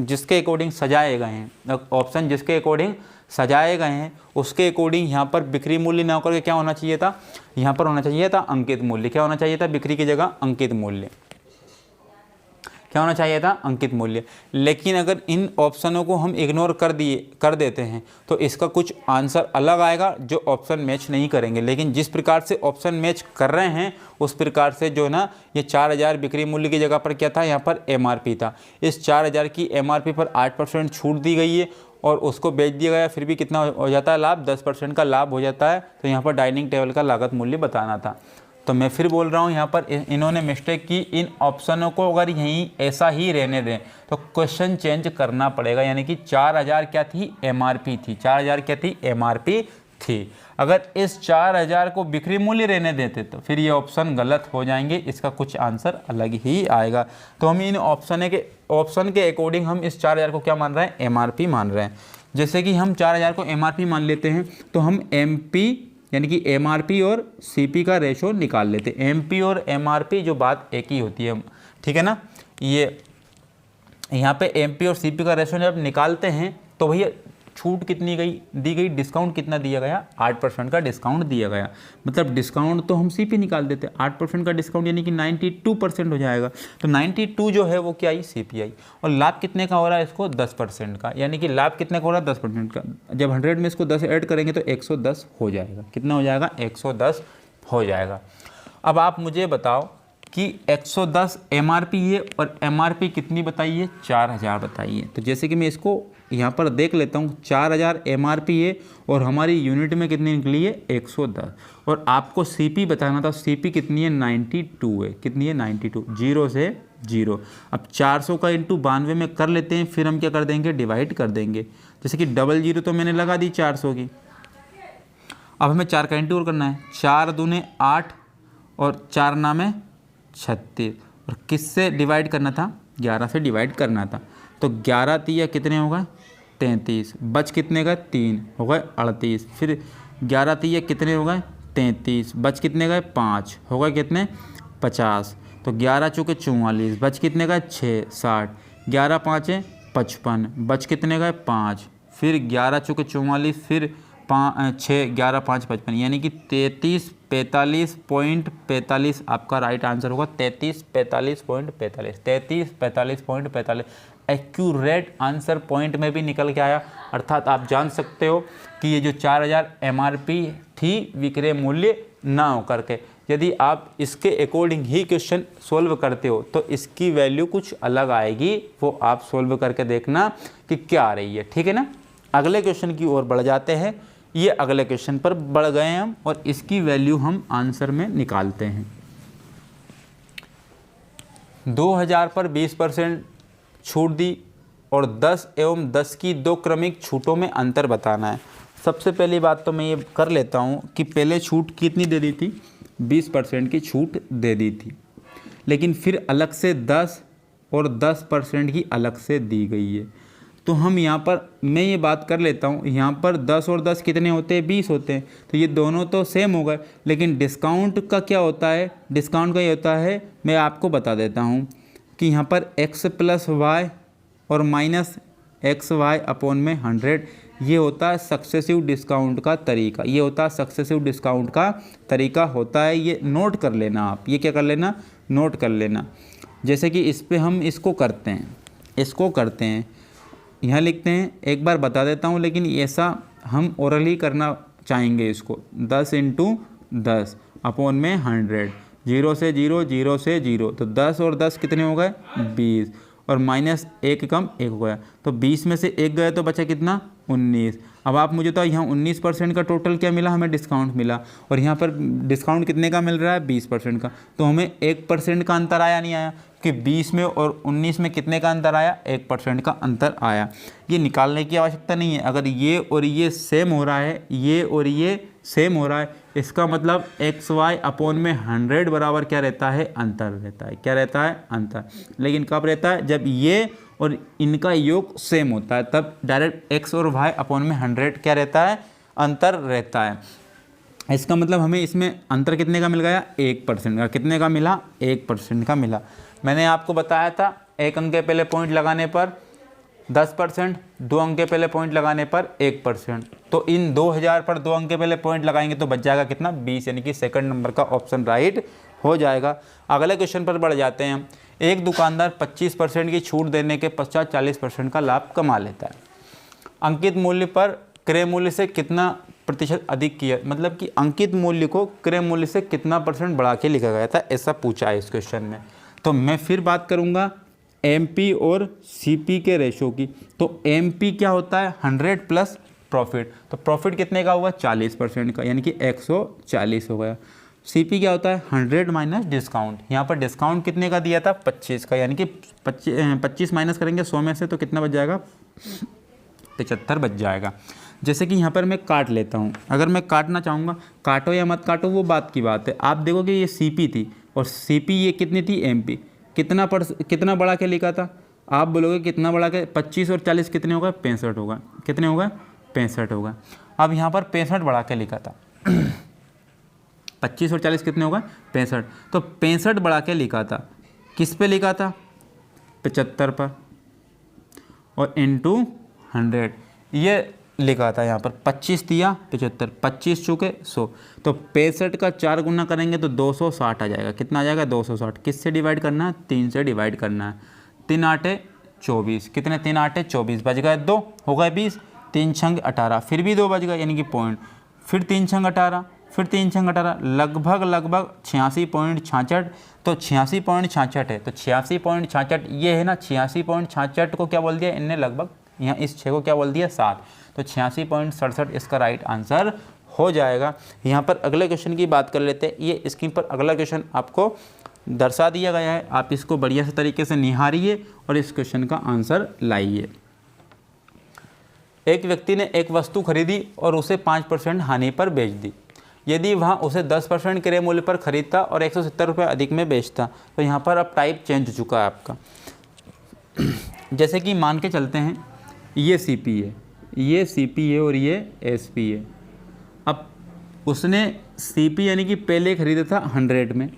जिसके अकॉर्डिंग सजाए गए हैं, ऑप्शन जिसके अकॉर्डिंग सजाए गए हैं उसके अकॉर्डिंग यहाँ पर बिक्री मूल्य ना होकर के क्या होना चाहिए था, यहाँ पर होना चाहिए था अंकित मूल्य। क्या होना चाहिए था, बिक्री की जगह अंकित मूल्य। क्या होना चाहिए था, अंकित मूल्य। लेकिन अगर इन ऑप्शनों को हम इग्नोर कर देते हैं तो इसका कुछ आंसर अलग आएगा जो ऑप्शन मैच नहीं करेंगे। लेकिन जिस प्रकार से ऑप्शन मैच कर रहे हैं उस प्रकार से जो ना, ये 4,000 बिक्री मूल्य की जगह पर क्या था, यहाँ पर MRP था। इस 4,000 की MRP पर 8% छूट दी गई है और उसको बेच दिया गया, फिर भी कितना हो जाता है लाभ, 10% का लाभ हो जाता है। तो यहाँ पर डाइनिंग टेबल का लागत मूल्य बताना था। तो मैं फिर बोल रहा हूँ, यहाँ पर इन्होंने मिस्टेक की। इन ऑप्शनों को अगर यहीं ऐसा ही रहने दें तो क्वेश्चन चेंज करना पड़ेगा। यानी कि 4,000 क्या थी, MRP थी। 4,000 क्या थी, MRP थी। अगर इस 4,000 को बिक्री मूल्य रहने देते तो फिर ये ऑप्शन गलत हो जाएंगे, इसका कुछ आंसर अलग ही आएगा। तो हम इन ऑप्शन के अकॉर्डिंग हम इस 4,000 को क्या मान रहे हैं, MRP मान रहे हैं। जैसे कि हम 4,000 को MRP मान लेते हैं तो हम MP यानी कि MRP और CP का रेशो निकाल लेते हैं। MP और MRP जो बात एक ही होती है, ठीक है ना। ये यहाँ पे MP और CP का रेशो जब निकालते हैं तो भैया छूट कितनी दी गई, डिस्काउंट कितना दिया गया, 8% का डिस्काउंट दिया गया। मतलब डिस्काउंट तो हम CP निकाल देते हैं, 8% का डिस्काउंट यानी कि 92% हो जाएगा। तो 92 जो है वो क्या आई, CP आई। और लाभ कितने का हो रहा है इसको, 10% का। यानी कि लाभ कितने का हो रहा है, 10% का। जब 100 में इसको 10 ऐड करेंगे तो 110 हो जाएगा। कितना हो जाएगा, 110 हो जाएगा। अब आप मुझे बताओ कि 110 MRP है और MRP कितनी बताइए, 4,000 बताइए। तो जैसे कि मैं इसको यहाँ पर देख लेता हूँ, 4,000 MRP है और हमारी यूनिट में कितनी निकली है, 110। और आपको CP बताना था, CP कितनी है, 92 है। कितनी है, 92, 0 से 0। अब 400 का इंटू 92 में कर लेते हैं, फिर हम क्या कर देंगे, डिवाइड कर देंगे। जैसे कि 00 तो मैंने लगा दी 400 की। अब हमें 4 का इंटू और करना है, 4 दूने 8 और 4 नामे 36। और किससे डिवाइड करना था, 11 से डिवाइड करना था। तो 11 तिया कितने हो गए, 33। बच कितने गए, 3 हो गए 38। फिर 11 तिया कितने हो गए, 33। बच कितने गए, 5 हो गए कितने, 50। तो 11 चौके 44। बच कितने गए, 6 60। 11 पाँचे 55। बच कितने गए, 5। फिर 11 चौके 44, फिर 6 11 5 55, यानी कि 3345.45 आपका राइट आंसर होगा। 3345.45, 3345.45 एक्यूरेट आंसर पॉइंट में भी निकल के आया। अर्थात आप जान सकते हो कि ये जो 4,000 MRP थी विक्रय मूल्य ना हो करके। यदि आप इसके अकॉर्डिंग ही क्वेश्चन सोल्व करते हो तो इसकी वैल्यू कुछ अलग आएगी, वो आप सोल्व करके देखना कि क्या आ रही है, ठीक है ना। अगले क्वेश्चन की ओर बढ़ जाते हैं। ये अगले क्वेश्चन पर बढ़ गए हम और इसकी वैल्यू हम आंसर में निकालते हैं। 2000 पर 20% छूट दी और 10 एवं 10 की 2 क्रमिक छूटों में अंतर बताना है। सबसे पहली बात तो मैं ये कर लेता हूँ कि पहले छूट कितनी दे दी थी, 20% की छूट दे दी थी, लेकिन फिर अलग से 10 और 10% की अलग से दी गई है। तो हम यहाँ पर मैं ये बात कर लेता हूँ, यहाँ पर 10 और 10 कितने होते हैं, 20 होते हैं। तो ये दोनों तो सेम हो गए, लेकिन डिस्काउंट का क्या होता है, डिस्काउंट का ये होता है, मैं आपको बता देता हूँ कि यहाँ पर x + y और -xy अपॉन में 100, ये होता है सक्सेसिव डिस्काउंट का तरीका। ये होता है सक्सेसिव डिस्काउंट का तरीका होता है, ये नोट कर लेना आप, ये क्या कर लेना, नोट कर लेना। जैसे कि इस पे हम इसको करते हैं, यहाँ लिखते हैं, एक बार बता देता हूँ, लेकिन ऐसा हम ओरली करना चाहेंगे इसको 10 × 10 अपॉन में 100, 0 से 0, 0 से 0, तो 10 और 10 कितने हो गए 20, और माइनस 1 कम 1 हो गया, तो 20 में से 1 गया तो बचा कितना 19। अब आप मुझे तो यहाँ 19% का टोटल क्या मिला, हमें डिस्काउंट मिला, और यहाँ पर डिस्काउंट कितने का मिल रहा है 20% का, तो हमें 1% का अंतर आया नहीं आया कि 20 में और 19 में कितने का अंतर आया, 1% का अंतर आया। ये निकालने की आवश्यकता नहीं है, अगर ये और ये सेम हो रहा है, ये और ये सेम हो रहा है, इसका मतलब XY अपॉन में 100 बराबर क्या रहता है, अंतर रहता है। क्या रहता है, अंतर। लेकिन कब रहता है, जब ये और इनका योग सेम होता है, तब डायरेक्ट X और Y अपॉन में 100 क्या रहता है, अंतर रहता है। इसका मतलब हमें इसमें अंतर कितने का मिल गया, 1% का। कितने का मिला, 1% का मिला। मैंने आपको बताया था 1 अंक के पहले पॉइंट लगाने पर 10%, 2 अंक के पहले पॉइंट लगाने पर 1%, तो इन 2000 पर 2 अंक के पहले पॉइंट लगाएंगे तो बच जाएगा कितना 20, यानी कि सेकंड नंबर का ऑप्शन राइट हो जाएगा। अगले क्वेश्चन पर बढ़ जाते हैं हम। एक दुकानदार 25% की छूट देने के पश्चात 40% का लाभ कमा लेता है। अंकित मूल्य पर क्रय मूल्य से कितना प्रतिशत अधिक किया, मतलब कि अंकित मूल्य को क्रय मूल्य से कितना % बढ़ा के लिखा गया था, ऐसा पूछा है इस क्वेश्चन में। तो मैं फिर बात करूंगा MP और CP के रेशो की। तो MP क्या होता है, 100 प्लस प्रॉफिट, तो प्रॉफिट कितने का हुआ 40% का, यानी कि 140 हो गया। CP क्या होता है, 100 माइनस डिस्काउंट, यहाँ पर डिस्काउंट कितने का दिया था 25 का, यानी कि 25 माइनस करेंगे 100 में से तो कितना बच जाएगा 75 बच जाएगा। जैसे कि यहाँ पर मैं काट लेता हूँ, अगर मैं काटना चाहूँगा, काटो या मत काटो वो बात की बात है। आप देखोगे ये CP थी और CP ये कितनी थी MP, कितना बढ़ा के लिखा था, आप बोलोगे कितना बढ़ा के, 25 और 40 कितने होगा 65 होगा, कितने होगा 65 होगा। अब यहाँ पर 65 बढ़ा के लिखा था 25 और 40 कितने होगा 65, तो 65 बढ़ा के लिखा था, किस पे लिखा था 75 पर, और इंटू 100 ये लिखा था। यहाँ पर 25 दिया 75, 25 चुके 100, तो 65 का 4 गुना करेंगे तो 260 आ जाएगा। कितना आ जाएगा 260, किससे डिवाइड करना है 3 से डिवाइड करना है। 3 8 24, कितने 3 8 24, बच गए 2, हो गए 20, 3 6 18, फिर भी 2 बच गए यानी कि पॉइंट, फिर 3 6 18, फिर 3 6 18, लगभग 86.66, तो 86.66 है, तो 86.66 ये है ना, 86.66 को क्या बोल दिया इनने, लगभग यहाँ इस 6 को क्या बोल दिया 7, तो 86.67 इसका राइट आंसर हो जाएगा। यहाँ पर अगले क्वेश्चन की बात कर लेते हैं। ये स्क्रीन पर अगला क्वेश्चन आपको दर्शा दिया गया है, आप इसको बढ़िया से तरीके से निहारिए और इस क्वेश्चन का आंसर लाइए। एक व्यक्ति ने एक वस्तु खरीदी और उसे 5% हानि पर बेच दी। यदि वह उसे 10% क्रय मूल्य पर खरीदता और 170 रुपये अधिक में बेचता, तो यहाँ पर अब टाइप चेंज हो चुका है आपका। जैसे कि मान के चलते हैं ये CP है, ये CP है और ये SP है। अब उसने CP यानी कि पहले खरीदा था 100 में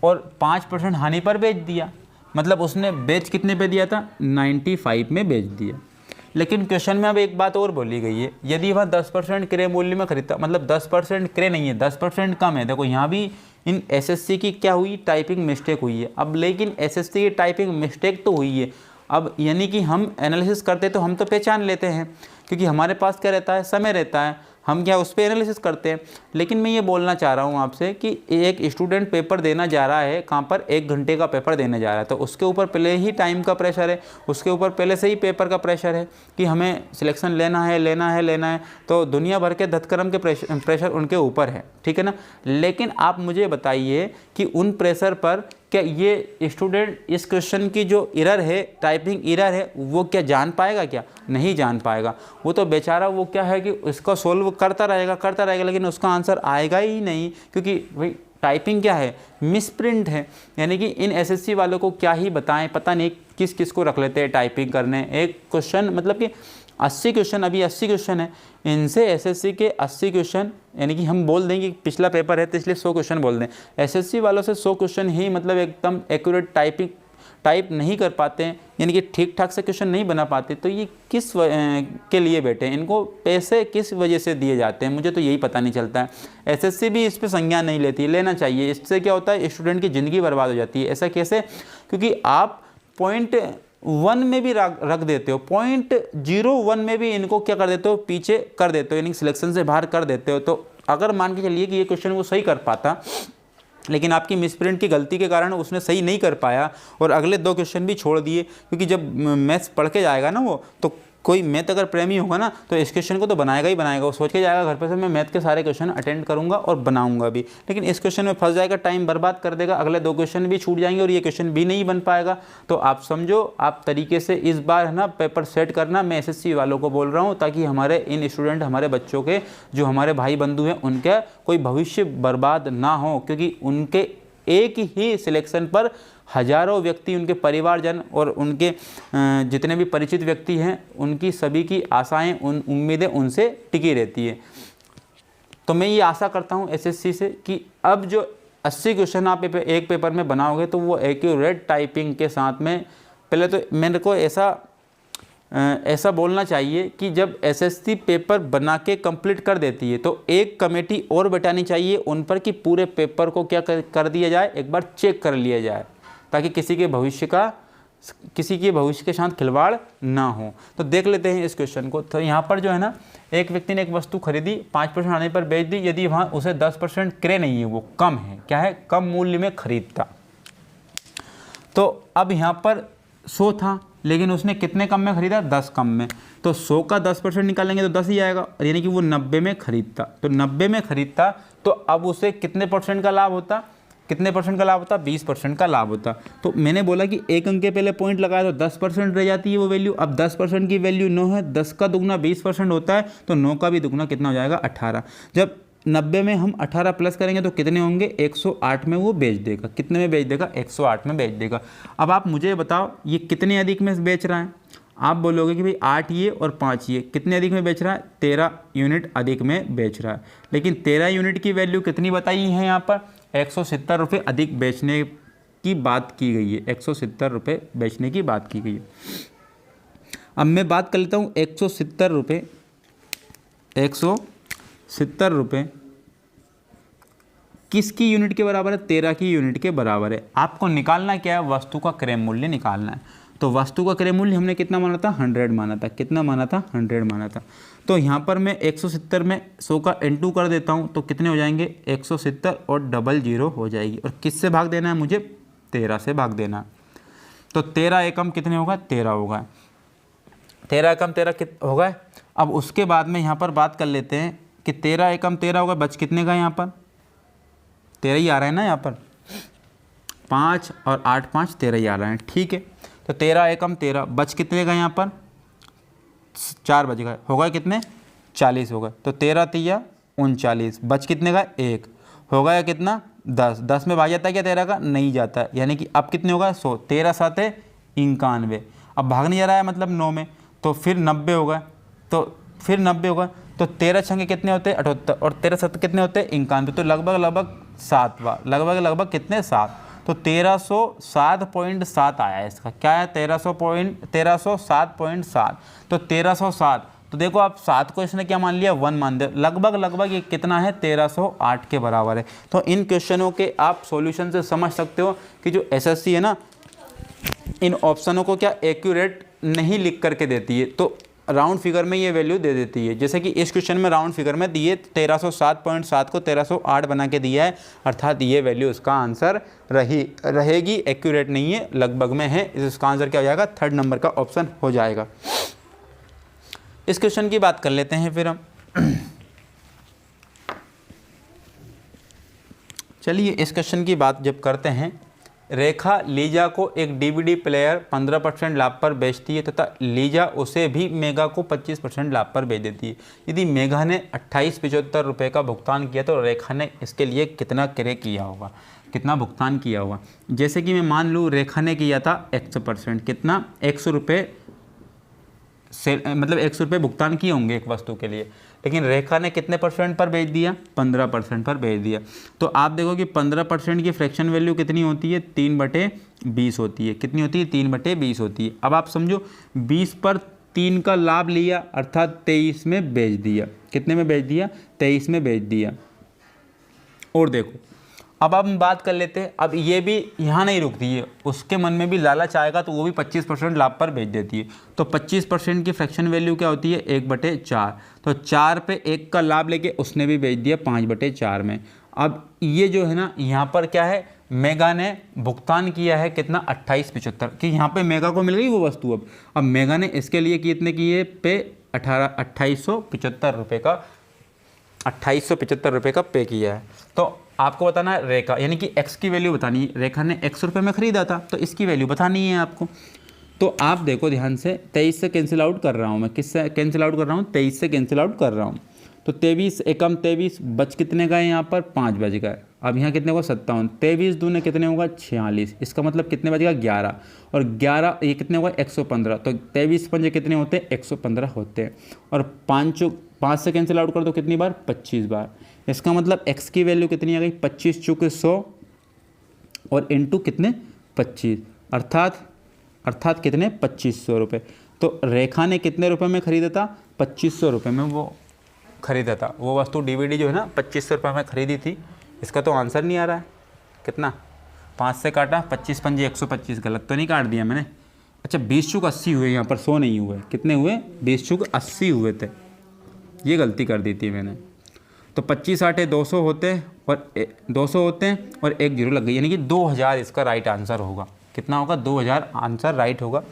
और 5% हानि पर बेच दिया, मतलब उसने बेच कितने पे दिया था 95 में बेच दिया। लेकिन क्वेश्चन में अब एक बात और बोली गई है, यदि वह 10% क्रय मूल्य में खरीदता, मतलब 10% क्रय नहीं है 10% कम है। देखो यहाँ भी इन SSC की क्या हुई, टाइपिंग मिस्टेक हुई है। अब लेकिन SSC की टाइपिंग मिस्टेक तो हुई है, अब यानी कि हम एनालिसिस करते तो हम तो पहचान लेते हैं, क्योंकि हमारे पास क्या रहता है, समय रहता है, हम क्या उस पर एनालिसिस करते हैं। लेकिन मैं ये बोलना चाह रहा हूँ आपसे कि एक स्टूडेंट पेपर देना जा रहा है, कहाँ पर 1 घंटे का पेपर देने जा रहा है, तो उसके ऊपर पहले ही टाइम का प्रेशर है, उसके ऊपर पहले से ही पेपर का प्रेशर है कि हमें सिलेक्शन लेना है, तो दुनिया भर के धतकर्म के प्रेशर उनके ऊपर है, ठीक है ना। लेकिन आप मुझे बताइए कि उन प्रेशर पर क्या ये स्टूडेंट इस क्वेश्चन की जो एरर है, टाइपिंग एरर है, वो क्या जान पाएगा, क्या नहीं जान पाएगा। वो तो बेचारा वो क्या है कि उसको सोल्व करता रहेगा, लेकिन उसका आंसर आएगा ही नहीं, क्योंकि भाई टाइपिंग क्या है, मिसप्रिंट है। यानी कि इन SSC वालों को क्या ही बताएं, पता नहीं किस किस को रख लेते हैं टाइपिंग करने। एक क्वेश्चन मतलब कि 80 क्वेश्चन, अभी 80 क्वेश्चन है, इनसे SSC के 80 क्वेश्चन, यानी कि हम बोल देंगे कि पिछला पेपर है तो इसलिए 100 क्वेश्चन बोल दें। SSC वालों से 100 क्वेश्चन ही मतलब एकदम एक्यूरेट टाइप नहीं कर पाते हैं, यानी कि ठीक ठाक से क्वेश्चन नहीं बना पाते। तो ये किस के लिए बैठे हैं, इनको पैसे किस वजह से दिए जाते हैं, मुझे तो यही पता नहीं चलता है। SSC भी इस पर संज्ञान नहीं लेती, लेना चाहिए। इससे क्या होता है, स्टूडेंट की ज़िंदगी बर्बाद हो जाती है। ऐसा कैसे, क्योंकि आप पॉइंट 1 में भी रख देते हो, 0.01 में भी इनको क्या कर देते हो, पीछे कर देते हो, यानी सिलेक्शन से बाहर कर देते हो। तो अगर मान के चलिए कि ये क्वेश्चन वो सही कर पाता, लेकिन आपकी मिसप्रिंट की गलती के कारण उसने सही नहीं कर पाया और अगले 2 क्वेश्चन भी छोड़ दिए, क्योंकि जब मैथ्स पढ़ के जाएगा ना वो, तो कोई मैथ अगर प्रेमी होगा ना तो इस क्वेश्चन को तो बनाएगा ही बनाएगा। वो सोच के जाएगा घर पे से मैं मैथ के सारे क्वेश्चन अटेंड करूंगा और बनाऊंगा भी, लेकिन इस क्वेश्चन में फंस जाएगा, टाइम बर्बाद कर देगा, अगले 2 क्वेश्चन भी छूट जाएंगे और ये क्वेश्चन भी नहीं बन पाएगा। तो आप समझो, आप तरीके से इस बार है ना पेपर सेट करना, मैं SSC वालों को बोल रहा हूँ, ताकि हमारे इन स्टूडेंट, हमारे बच्चों के, जो हमारे भाई बंधु हैं, उनका कोई भविष्य बर्बाद ना हो, क्योंकि उनके एक ही सिलेक्शन पर हजारों व्यक्ति, उनके परिवारजन और उनके जितने भी परिचित व्यक्ति हैं, उनकी सभी की आशाएं, उम्मीदें उनसे टिकी रहती है। तो मैं ये आशा करता हूं SSC से कि अब जो 80 क्वेश्चन आप एक पेपर में बनाओगे तो वो एक्यूरेट टाइपिंग के साथ में, पहले तो मेरे को ऐसा बोलना चाहिए कि जब SSC पेपर बना के कंप्लीट कर देती है तो एक कमेटी और बैठानी चाहिए उन पर कि पूरे पेपर को क्या कर दिया जाए, एक बार चेक कर लिया जाए, ताकि किसी के भविष्य के साथ खिलवाड़ ना हो। तो देख लेते हैं इस क्वेश्चन को। तो यहाँ पर जो है ना, एक व्यक्ति ने एक वस्तु खरीदी, 5% आने पर बेच दी, यदि वहाँ उसे 10% क्रय नहीं है, वो कम है, क्या है, कम मूल्य में खरीदता। तो अब यहाँ पर 100 था, लेकिन उसने कितने कम में खरीदा, 10 कम में। तो 100 का 10% निकालेंगे तो 10 ही आएगा, यानी कि वो 90 में खरीदता। तो 90 में खरीदता तो अब उसे कितने % का लाभ होता, कितने % का लाभ होता, 20% का लाभ होता। तो मैंने बोला कि एक अंक के पहले पॉइंट लगाया तो 10% रह जाती है वो वैल्यू। अब 10% की वैल्यू 9 है, 10 का दुगना 20% होता है, तो 9 का भी दुगना कितना हो जाएगा, 18। जब 90 में हम 18 प्लस करेंगे तो कितने होंगे, 108 में वो बेच देगा। कितने में बेच देगा, 108 में बेच देगा। अब आप मुझे बताओ ये कितने अधिक में बेच रहा है। आप बोलोगे कि भाई 8 ये और 5 ये, कितने अधिक में बेच रहा है, 13 यूनिट अधिक में बेच रहा है। लेकिन 13 यूनिट की वैल्यू कितनी बताई है यहाँ पर, 170 रुपये अधिक बेचने की बात की गई है, 170 रुपये बेचने की बात की गई है। अब मैं बात कर लेता हूँ 170 रुपये किसकी यूनिट के बराबर है, 13 की यूनिट के बराबर है। आपको निकालना क्या है, वस्तु का क्रय मूल्य निकालना है। तो वस्तु का क्रय मूल्य हमने कितना माना था, 100 माना था। कितना माना था, 100 माना था। तो यहाँ पर मैं 170 में 100 का इंटू कर देता हूँ तो कितने हो जाएंगे, 170 और 00 हो जाएगी। और किससे भाग देना है मुझे, 13 से भाग देना है। तो 13 एकम कितने होगा, 13 होगा। 13 एकम 13 होगा। अब उसके बाद में यहाँ पर बात कर लेते हैं कि 13 एकम 13 होगा, बच कितने का, यहाँ पर 13 ही आ रहा है ना, यहाँ पर 5 और 8 5 13 ही आ रहा है, ठीक है। तो 13 एकम 13, बच कितने का, यहाँ पर 4 बच गए, होगा कितने, 40 होगा। तो 13 तिया 39, बच कितने का, 1 होगा या कितना, 10। 10 में भाग जाता है क्या 13 का, नहीं जाता है, यानी कि अब कितने होगा, 100। 13 7 91, अब भाग नहीं जा रहा है मतलब 9 में, तो फिर 90 होगा। तो फिर 90 होगा, तो 13 छंगे कितने होते हैं, 78, और 13 7 कितने होते हैं, 91। तो लगभग 7 बार, लगभग कितने, 7। तो 1307.7 आया है इसका, क्या है, 1307.7। तो 1307, तो देखो आप 7 को इसने क्या मान लिया, 1 मान दिया। लगभग ये कितना है, 1308 के बराबर है। तो इन क्वेश्चनों के आप सॉल्यूशन से समझ सकते हो कि जो SSC है ना, इन ऑप्शनों को क्या एक्यूरेट नहीं लिख करके देती है, तो राउंड फिगर में ये वैल्यू दे देती है। जैसे कि इस क्वेश्चन में राउंड फिगर में दिए 1307.7 को 1308 बना के दिया है, अर्थात ये वैल्यू इसका आंसर रहेगी, एक्यूरेट नहीं है, लगभग में है। इसका आंसर क्या हो जाएगा, 3rd नंबर का ऑप्शन हो जाएगा। इस क्वेश्चन की बात कर लेते हैं फिर हम। चलिए इस क्वेश्चन की बात जब करते हैं, रेखा लीजा को एक DVD प्लेयर 15% लाभ पर बेचती है तथा लीजा उसे भी मेघा को 25% लाभ पर बेच देती है। यदि मेघा ने 2875 रुपये का भुगतान किया तो रेखा ने इसके लिए कितना क्रय किया होगा, कितना भुगतान किया होगा। जैसे कि मैं मान लूँ रेखा ने किया था 100%, कितना, 100 रुपये से, मतलब 100 रुपये भुगतान किए होंगे एक वस्तु के लिए, लेकिन रेखा ने कितने % पर बेच दिया, 15% पर बेच दिया। तो आप देखो कि 15% की फ्रैक्शन वैल्यू कितनी होती है, 3/20 होती है। कितनी होती है, 3/20 होती है। अब आप समझो 20 पर 3 का लाभ लिया, अर्थात 23 में बेच दिया। कितने में बेच दिया, 23 में बेच दिया। और देखो अब हम बात कर लेते हैं, अब ये भी यहाँ नहीं रुकती है, उसके मन में भी लालच आएगा तो वो भी 25% लाभ पर बेच देती है। तो 25% की फ्रैक्शन वैल्यू क्या होती है, 1/4। तो 4 पे 1 का लाभ लेके उसने भी बेच दिया 5/4 में। अब ये जो है ना, यहाँ पर क्या है, मेगा ने भुगतान किया है कितना, 28.75, कि यहाँ पे मेगा को मिल गई वो वस्तु। अब मेगा ने इसके लिए कितने किए पे 2875 रुपये का, 2875 रुपये का पे किया है। तो आपको बताना है रेखा, यानी कि एक्स की वैल्यू बतानी है। रेखा ने x रुपये में ख़रीदा था तो इसकी वैल्यू बतानी है आपको। तो आप देखो ध्यान से, 23 से कैंसिल आउट कर रहा हूँ मैं, किससे कैंसिल आउट कर रहा हूँ, 23 से कैंसिल आउट कर रहा हूँ। तो 23 एकम 23 बच कितने का है, यहाँ पर 5 बच गए। अब यहाँ कितने होगा, 57, 23 दूने कितने होगा, 46, इसका मतलब कितने बचेगा, 11, और 11 ये कितने होगा, 115। तो 23 पंजे कितने होते हैं, 115 होते हैं। और 5 से कैंसिल आउट कर दो कितनी बार, 25 बार। इसका मतलब x की वैल्यू कितनी आ गई, 25 चुके 100 और इंटू कितने, 25, अर्थात कितने, 2500 रुपये। तो रेखा ने कितने रुपए में ख़रीदा था, 2500 रुपये में वो ख़रीदा था। वो वस्तु डीवीडी जो है ना 2500 रुपये में ख़रीदी थी। इसका तो आंसर नहीं आ रहा है, कितना, 5 से काटा, 25 पंजे 125, गलत तो नहीं काट दिया मैंने। अच्छा 20 चुक 80 हुए, यहाँ पर 100 नहीं हुए, कितने हुए, 20 चुक 80 हुए थे, ये गलती कर दी थी मैंने। तो 25 8 200 होते हैं और 200 होते हैं और 1 जीरो लग गई, यानी कि 2000 इसका राइट आंसर होगा। कितना होगा, 2000 आंसर राइट होगा।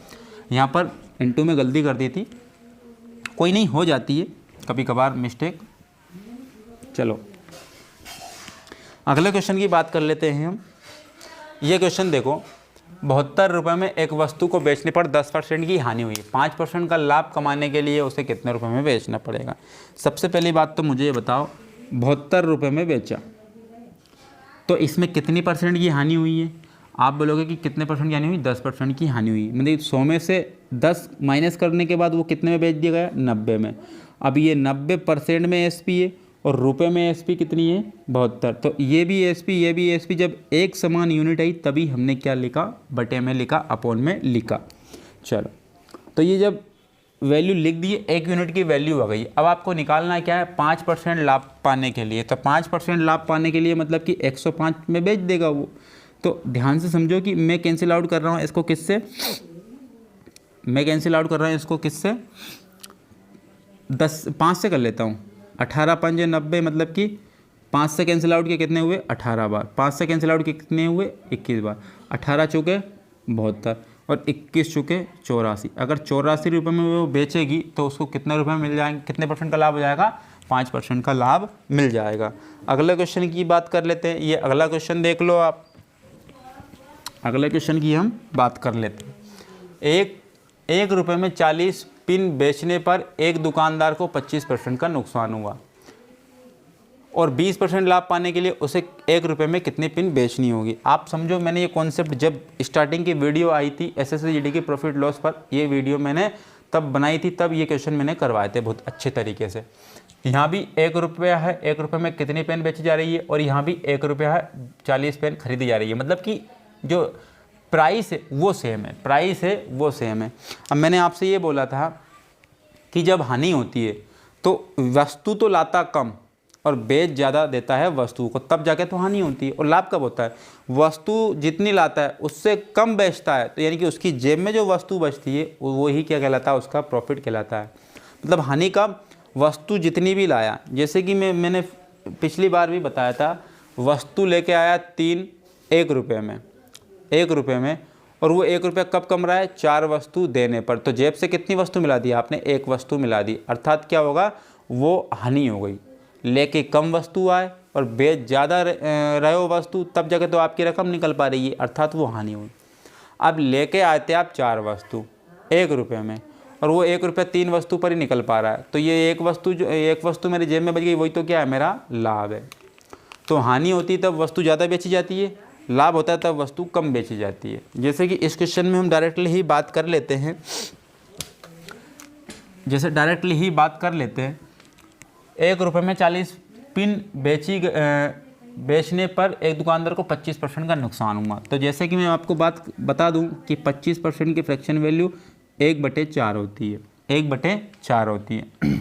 यहाँ पर इंटू में गलती कर दी थी, कोई नहीं, हो जाती है कभी कभार मिस्टेक। चलो अगले क्वेश्चन की बात कर लेते हैं हम। ये क्वेश्चन देखो, 72 रुपये में एक वस्तु को बेचने पर 10% की हानि हुई, 5% का लाभ कमाने के लिए उसे कितने रुपए में बेचना पड़ेगा। सबसे पहली बात तो मुझे ये बताओ, 72 रुपये में बेचा तो इसमें कितनी परसेंट की हानि हुई है। आप बोलोगे कि कितने परसेंट की हानि हुई, 10% की हानि हुई, मतलब 100 में से 10 माइनस करने के बाद वो कितने में बेच दिया गया, 90 में। अब ये 90% में एसपी है और रुपए में एसपी कितनी है, 72। तो ये भी एसपी ये भी एसपी, जब एक समान यूनिट आई तभी हमने क्या लिखा, बटे में लिखा, अपॉन में लिखा। चलो तो ये जब वैल्यू लिख दी, 1 यूनिट की वैल्यू आ गई। अब आपको निकालना क्या है, 5% लाभ पाने के लिए। तो 5% लाभ पाने के लिए मतलब कि 105 में बेच देगा वो। तो ध्यान से समझो कि मैं कैंसिल आउट कर रहा हूँ इसको किससे, मैं कैंसिल आउट कर रहा हूँ इसको किससे, 5 से कर लेता हूँ। 18 पंजे 90, मतलब कि 5 से कैंसिल आउट के कितने हुए, 18 बार। 5 से कैंसिल आउट के कितने हुए, 21 बार। 18 चुके 72 और 21 चुके 84। अगर 84 रुपये में वो बेचेगी तो उसको कितने रुपये मिल जाएंगे, कितने परसेंट का लाभ हो जाएगा, 5% का लाभ मिल जाएगा। अगले क्वेश्चन की बात कर लेते हैं। ये अगला क्वेश्चन देख लो आप, अगले क्वेश्चन की हम बात कर लेते हैं। एक रुपये में 40 पिन बेचने पर एक दुकानदार को 25% का नुकसान हुआ और 20% लाभ पाने के लिए उसे 1 रुपये में कितनी पिन बेचनी होगी। आप समझो, मैंने ये कॉन्सेप्ट जब स्टार्टिंग की वीडियो आई थी SSC की प्रॉफिट लॉस पर, ये वीडियो मैंने तब बनाई थी, तब ये क्वेश्चन मैंने करवाए थे बहुत अच्छे तरीके से। यहाँ भी 1 रुपया है, 1 रुपये में कितनी पेन बेची जा रही है, और यहाँ भी 1 रुपया है, 40 पेन खरीदी जा रही है, मतलब कि जो प्राइस है वो सेम है, प्राइस है वो सेम है। अब मैंने आपसे ये बोला था कि जब हानि होती है तो वस्तु तो लाता कम और बेच ज़्यादा देता है वस्तु को, तब जाके तो हानि होती है। और लाभ कब होता है, वस्तु जितनी लाता है उससे कम बेचता है, तो यानी कि उसकी जेब में जो वस्तु बचती है वो ही क्या कहलाता है, उसका प्रॉफिट कहलाता है। मतलब हानि कब, वस्तु जितनी भी लाया, जैसे कि मैंने पिछली बार भी बताया था, वस्तु लेके आया 3 1 रुपये में, 1 रुपये में, और वो 1 रुपया कब कम रहा है, 4 वस्तु देने पर। तो जेब से कितनी वस्तु मिला दी आपने, 1 वस्तु मिला दी, अर्थात क्या होगा, वो हानि हो गई। लेके कम वस्तु आए और बेच ज़्यादा रहे हो वस्तु, तब जाके तो आपकी रकम निकल पा रही है, अर्थात वो हानि हुई। अब लेके आते आप 4 वस्तु 1 रुपये में, और वो 1 रुपया 3 वस्तु पर ही निकल पा रहा है, तो ये एक वस्तु मेरी जेब में बच गई, वही तो क्या है, मेरा लाभ है। तो हानि होती है तब वस्तु ज़्यादा बेची जाती है, लाभ होता है तब वस्तु कम बेची जाती है। जैसे कि इस क्वेश्चन में हम डायरेक्टली ही बात कर लेते हैं, जैसे डायरेक्टली ही बात कर लेते हैं। 1 रुपये में 40 पिन बेचने पर एक दुकानदार को 25% का नुकसान हुआ। तो जैसे कि मैं आपको बात बता दूं कि 25% की फ्रैक्शन वैल्यू 1/4 होती है, 1/4 होती है।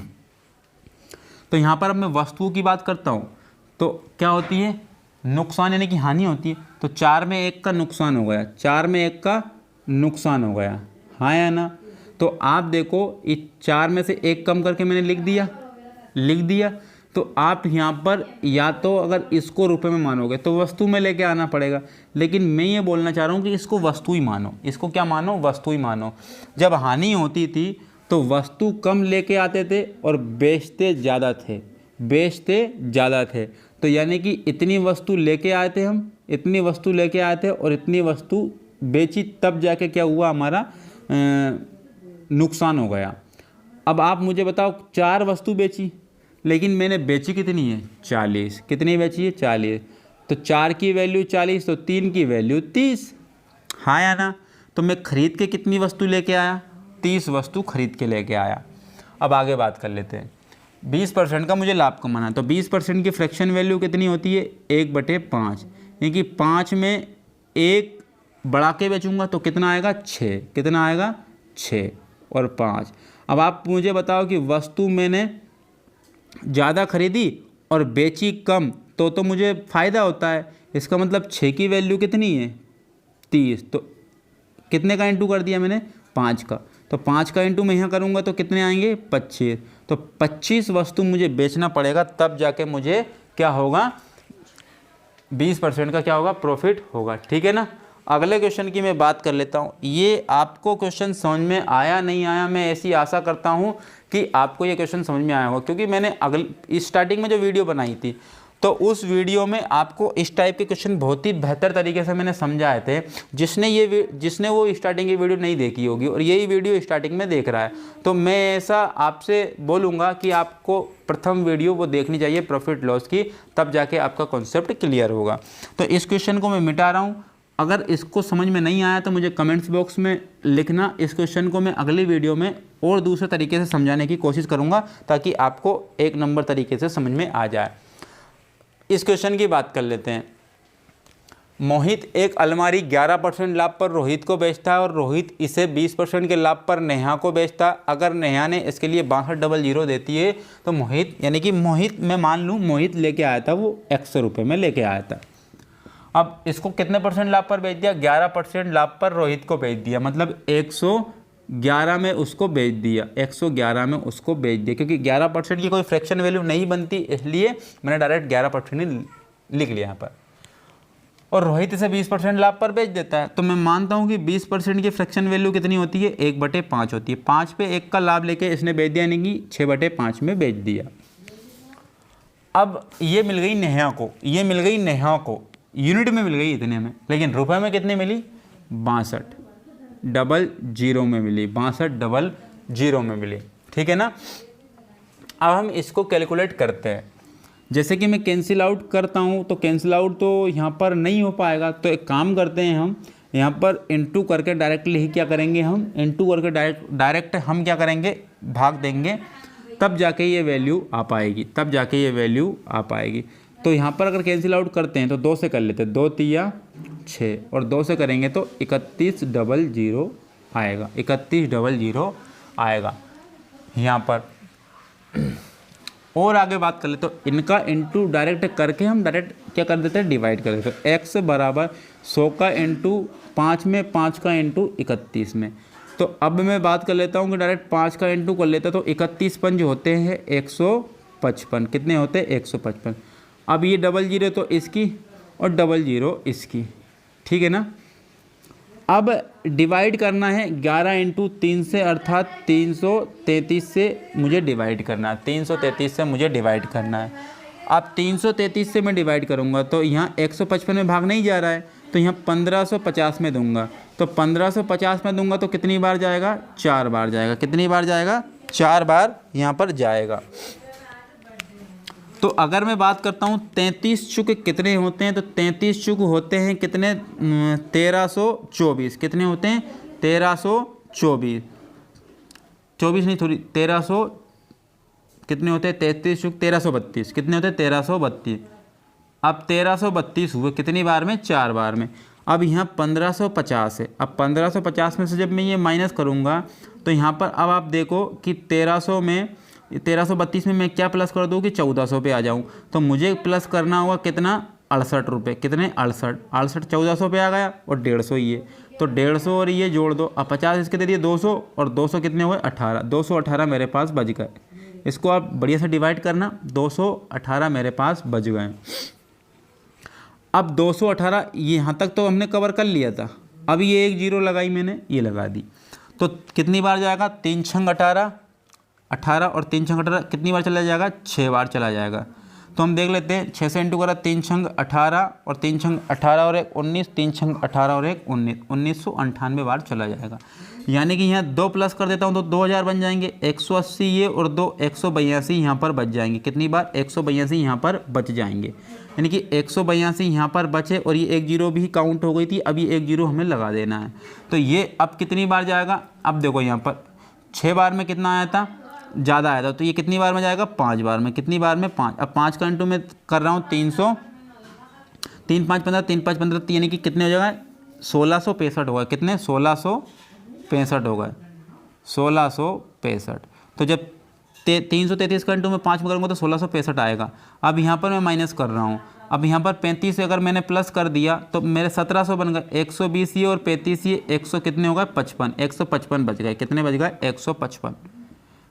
तो यहाँ पर अब मैं वस्तुओं की बात करता हूँ, तो क्या होती है, नुकसान यानी कि हानि होती है, तो 4 में 1 का नुकसान हो गया, 4 में 1 का नुकसान हो गया, हाँ या ना। तो आप देखो इस 4 में से 1 कम करके मैंने लिख दिया। तो आप यहाँ पर या तो अगर इसको रुपए में मानोगे तो वस्तु में लेके आना पड़ेगा, लेकिन मैं ये बोलना चाह रहा हूँ कि इसको वस्तु ही मानो। इसको क्या मानो? वस्तु ही मानो। जब हानि होती थी तो वस्तु कम लेके आते थे और बेचते ज़्यादा थे। तो यानी कि इतनी वस्तु लेके आए थे हम, इतनी वस्तु लेके आए थे और इतनी वस्तु बेची, तब जाके क्या हुआ, हमारा नुकसान हो गया। अब आप मुझे बताओ, 4 वस्तु बेची, लेकिन मैंने बेची कितनी है? 40। कितनी बेची है? 40। तो 4 की वैल्यू 40, तो 3 की वैल्यू 30, हाँ या ना। तो मैं खरीद के कितनी वस्तु लेके आया? 30 वस्तु खरीद के लेके आया। अब आगे बात कर लेते हैं। 20% का मुझे लाभ कमाना है, तो 20% की फ्रैक्शन वैल्यू कितनी होती है? 1/5, यानी कि 5 में 1 बढ़ा के बेचूंगा तो कितना आएगा? 6। कितना आएगा? 6 और 5। अब आप मुझे बताओ कि वस्तु मैंने ज़्यादा खरीदी और बेची कम, तो मुझे फ़ायदा होता है। इसका मतलब 6 की वैल्यू कितनी है? 30। तो कितने का इंटू कर दिया मैंने? 5 का। तो 5 का इंटू मैं यहाँ करूँगा तो कितने आएंगे? 25। तो 25 वस्तु मुझे बेचना पड़ेगा, तब जाके मुझे क्या होगा? 20% का क्या होगा? प्रॉफिट होगा। ठीक है ना। अगले क्वेश्चन की मैं बात कर लेता हूँ। ये आपको क्वेश्चन समझ में आया नहीं आया, मैं ऐसी आशा करता हूँ कि आपको ये क्वेश्चन समझ में आया होगा, क्योंकि मैंने स्टार्टिंग में जो वीडियो बनाई थी तो उस वीडियो में आपको इस टाइप के क्वेश्चन बहुत ही बेहतर तरीके से मैंने समझाए थे। जिसने वो स्टार्टिंग की वीडियो नहीं देखी होगी और यही वीडियो स्टार्टिंग में देख रहा है, तो मैं ऐसा आपसे बोलूँगा कि आपको प्रथम वीडियो वो देखनी चाहिए प्रॉफिट लॉस की, तब जाके आपका कॉन्सेप्ट क्लियर होगा। तो इस क्वेश्चन को मैं मिटा रहा हूँ। अगर इसको समझ में नहीं आया तो मुझे कमेंट्स बॉक्स में लिखना। इस क्वेश्चन को मैं अगली वीडियो में और दूसरे तरीके से समझाने की कोशिश करूँगा, ताकि आपको 1 नंबर तरीके से समझ में आ जाए। इस क्वेश्चन की बात कर लेते हैं। मोहित एक अलमारी 11% लाभ पर रोहित को बेचता है और रोहित इसे 20% के लाभ पर नेहा को बेचता है। अगर नेहा ने इसके लिए 6200 देती है तो मोहित, यानी कि मोहित, मैं मान लूँ मोहित लेके आया था, वो 100 रुपये में लेके आया था। अब इसको कितने % लाभ पर बेच दिया? 11% लाभ पर रोहित को बेच दिया, मतलब 111 में उसको बेच दिया, 111 में उसको बेच दिया। क्योंकि 11% की कोई फ्रैक्शन वैल्यू नहीं बनती, इसलिए मैंने डायरेक्ट 11% ही लिख लिया यहाँ पर। और रोहित इसे 20% लाभ पर बेच देता है, तो मैं मानता हूँ कि 20% की फ्रैक्शन वैल्यू कितनी होती है? 1/5 होती है। 5 पे 1 का लाभ लेके इसने बेच दिया, यानी कि 6/5 में बेच दिया। अब ये मिल गई नेहा को, ये मिल गई नेहा को, यूनिट में मिल गई इतने में, लेकिन रुपए में कितने मिली? 6200 में मिली, 6200 में मिली। ठीक है ना। अब हम इसको कैलकुलेट करते हैं। जैसे कि मैं कैंसिल आउट करता हूँ, तो कैंसिल आउट तो यहाँ पर नहीं हो पाएगा, तो एक काम करते हैं, हम यहाँ पर इनटू करके डायरेक्टली ही क्या करेंगे? हम इनटू करके डायरेक्ट हम क्या करेंगे? भाग देंगे, तब जाके ये वैल्यू आ पाएगी, तो यहाँ पर अगर कैंसिल आउट करते हैं तो 2 से कर लेते हैं, 2 तिया 6 और 2 से करेंगे तो 3100 आएगा, 3100 आएगा यहाँ पर। और आगे बात कर ले तो इनका इंटू डायरेक्ट करके हम डायरेक्ट क्या कर देते हैं? डिवाइड कर देते हैं। x बराबर 100 का इंटू 5 में, 5 का इंटू 31 में। तो अब मैं बात कर लेता हूँ कि डायरेक्ट 5 का इंटू कर लेता, तो 31 पंज होते हैं 155। कितने होते हैं? 155। अब ये 00 तो इसकी और 00 इसकी, ठीक है ना। अब डिवाइड करना है 11 इंटू 3 से, अर्थात 333 से मुझे डिवाइड करना है, 333 से मुझे डिवाइड करना है। अब 333 से मैं डिवाइड करूँगा तो यहाँ 155 में भाग नहीं जा रहा है, तो यहाँ 1550 में दूंगा, तो 1550 में दूंगा तो कितनी बार जाएगा? 4 बार जाएगा। कितनी बार जाएगा? 4 बार यहाँ पर जाएगा। तो अगर मैं बात करता हूँ 33 चुक कितने होते हैं, तो 33 चुक होते हैं कितने? 1324। कितने होते हैं? 1324, 24 नहीं, थोड़ी 1300, कितने होते हैं? 33 चुक 1332। कितने होते हैं? 1332। अब 1332 हुए कितनी बार में? 4 बार में। अब यहाँ 1550 है, अब 1550 में से जब मैं ये माइनस करूँगा तो यहाँ पर अब आप देखो कि 1332 में मैं क्या प्लस कर दूँ कि 1400 पे आ जाऊँ, तो मुझे प्लस करना होगा कितना? 68 रुपये। कितने? 68। 68 1400 पे आ गया और 150 ये, तो 150 और ये जोड़ दो। अब 50 इसके दे दिए 200 और 200 कितने हुए? 18। 218 मेरे पास बच गए। इसको आप बढ़िया से डिवाइड करना, 218 मेरे पास बच गए। अब 218 यहाँ तक तो हमने कवर कर लिया था। अब ये एक जीरो लगाई मैंने, ये लगा दी, तो कितनी बार जाएगा? 3 छंग 18, 18 और 3 छंग 18 कितनी बार चला जाएगा? 6 बार चला जाएगा। तो हम देख लेते हैं, 6 से इंटू करा, 3 छंग 18 और 3 छंग 18 और 1 19, 3 छंग 18 और 1 19, 1998 बार चला जाएगा। यानी कि यहाँ 2 प्लस कर देता हूँ तो 2000 बन जाएंगे। 180 ये और 2 182 यहाँ पर बच जाएंगे। कितनी बार? 182 यहाँ पर बच जाएंगे। यानी कि 182 यहाँ पर बचे और ये एक जीरो भी काउंट हो गई थी। अब ये एक जीरो हमें लगा देना है। तो ये अब कितनी बार जाएगा? अब देखो यहाँ पर 6 बार में कितना आया था? ज़्यादा आया था, तो ये कितनी बार में जाएगा? 5 बार में। कितनी बार में? 5। अब 5 का इंटू में कर रहा हूँ 300, 3 5 15, 3 5 15, यानी कि कितने हो जाएगा? 1665 होगा। कितने? 1665 हो गए। 1665। तो जब 333 का इंटू में 5 में करूँगा तो 1665 आएगा। अब यहाँ पर मैं माइनस कर रहा हूँ। अब यहाँ पर 35 से अगर मैंने प्लस कर दिया तो मेरे 1700 बन गए। 120 ये और 35 ये, 100 कितने हो गए? 55। 155 बच गए। कितने बच गए? 155।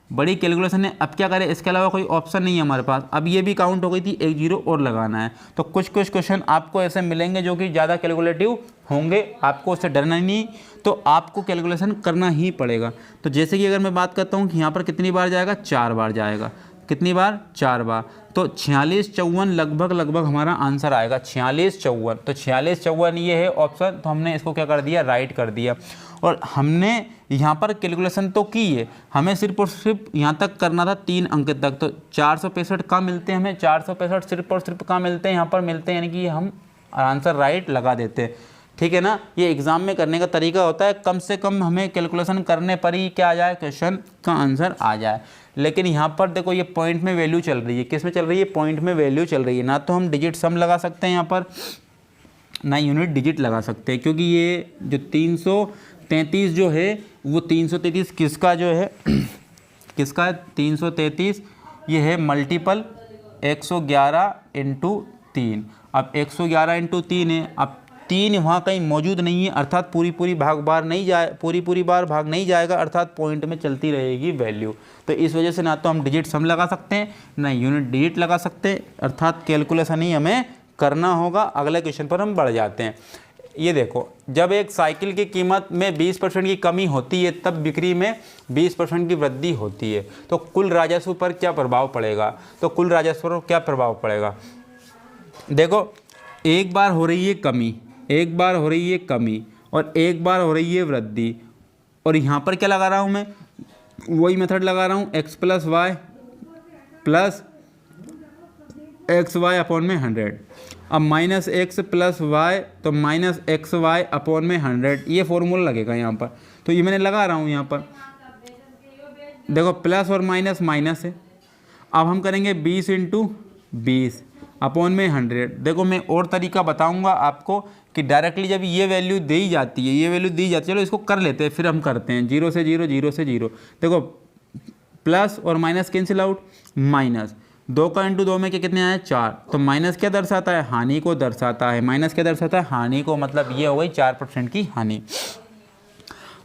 बड़ी कैलकुलेशन है। अब क्या करें? इसके अलावा कोई ऑप्शन नहीं है हमारे पास। अब ये भी काउंट हो गई थी, एक जीरो और लगाना है। तो कुछ क्वेश्चन आपको ऐसे मिलेंगे जो कि ज़्यादा कैलकुलेटिव होंगे, आपको उससे डरना नहीं, तो आपको कैलकुलेशन करना ही पड़ेगा। तो जैसे कि अगर मैं बात करता हूँ कि यहाँ पर कितनी बार जाएगा? 4 बार जाएगा। कितनी बार? 4 बार। तो 46 54 लगभग हमारा आंसर आएगा। 46 54। तो 46 54 ये है ऑप्शन। तो हमने इसको क्या कर दिया? राइट कर दिया। और हमने यहाँ पर कैलकुलेशन तो की है, हमें सिर्फ और सिर्फ यहाँ तक करना था 3 अंक तक। तो 465 कहाँ मिलते हैं हमें? 465 सिर्फ और सिर्फ कहाँ मिलते हैं? यहाँ पर मिलते हैं, यानी कि हम आंसर राइट लगा देते हैं। ठीक है ना? ये एग्जाम में करने का तरीका होता है, कम से कम हमें कैलकुलेशन करने पर ही क्या आ जाए? क्वेश्चन का आंसर आ जाए। लेकिन यहाँ पर देखो ये पॉइंट में वैल्यू चल रही है। किस में चल रही है? पॉइंट में वैल्यू चल रही है। ना तो हम डिजिट सम लगा सकते हैं यहाँ पर, ना यूनिट डिजिट लगा सकते हैं, क्योंकि ये जो 333 जो है वो 333 किसका जो है किसका है? 333 ये है मल्टीपल 111 इंटू 3। अब 111 इंटू 3 है। अब 3 वहाँ कहीं मौजूद नहीं है, अर्थात पूरी बार भाग नहीं जाएगा, अर्थात पॉइंट में चलती रहेगी वैल्यू। तो इस वजह से ना तो हम डिजिट सम लगा सकते हैं, ना यूनिट डिजिट लगा सकते हैं, अर्थात कैलकुलेशन ही हमें करना होगा। अगले क्वेश्चन पर हम बढ़ जाते हैं। ये देखो, जब एक साइकिल की कीमत में 20% की कमी होती है तब बिक्री में 20% की वृद्धि होती है, तो कुल राजस्व पर क्या प्रभाव पड़ेगा? तो कुल राजस्व पर क्या प्रभाव पड़ेगा? देखो, एक बार हो रही है कमी, एक बार हो रही है कमी और एक बार हो रही है वृद्धि। और यहाँ पर क्या लगा रहा हूँ मैं? वही मेथड लगा रहा हूँ, x plus x y upon में 100। अब माइनस एक्स प्लस वाई, तो माइनस एक्स वाई अपॉन में 100, ये फॉर्मूला लगेगा यहाँ पर। तो ये मैंने लगा रहा हूँ यहाँ पर। देखो, प्लस और माइनस माइनस है। अब हम करेंगे 20 इंटू 20 अपॉन में 100। देखो, मैं और तरीका बताऊंगा आपको कि डायरेक्टली जब ये वैल्यू दी जाती है, ये वैल्यू दी जाती है, चलो इसको कर लेते हैं, फिर हम करते हैं 0 से 0, 0 से 0। देखो, प्लस और माइनस कैंसिल आउट, माइनस 2 का इंटू 2 में क्या कितने आए? 4। तो माइनस क्या दर्शाता है? हानि को दर्शाता है। माइनस क्या दर्शाता है? हानि को। मतलब ये हो गई 4% की हानि।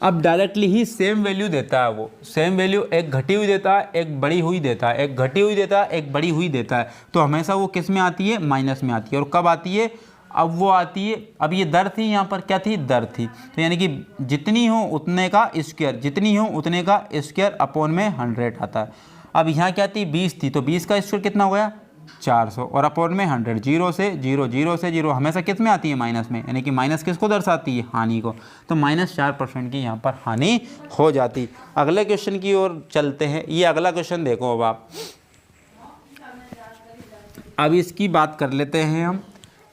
अब डायरेक्टली ही सेम वैल्यू देता है वो, सेम वैल्यू एक घटी हुई देता है, एक बढ़ी हुई देता है, एक घटी हुई देता है, एक बढ़ी हुई देता है। तो हमेशा वो किस में आती है? माइनस में आती है। और कब आती है? अब वो आती है, अब ये दर थी, यहाँ पर क्या थी? दर थी। तो यानी कि जितनी हो उतने का स्क्वायर, जितनी हो उतने का स्क्वायर अपॉन में 100 आता है। अब यहाँ क्या थी? 20 थी, तो 20 का स्क्वायर कितना हो गया? 400 और अपॉन में 100। 0 से 0, 0 से 0 हमेशा किस में आती है? माइनस में। यानी कि माइनस किसको दर्शाती है? हानि को। तो -4% की यहाँ पर हानि हो जाती। अगले क्वेश्चन की ओर चलते हैं। ये अगला क्वेश्चन देखो। अब आप अब इसकी बात कर लेते हैं हम।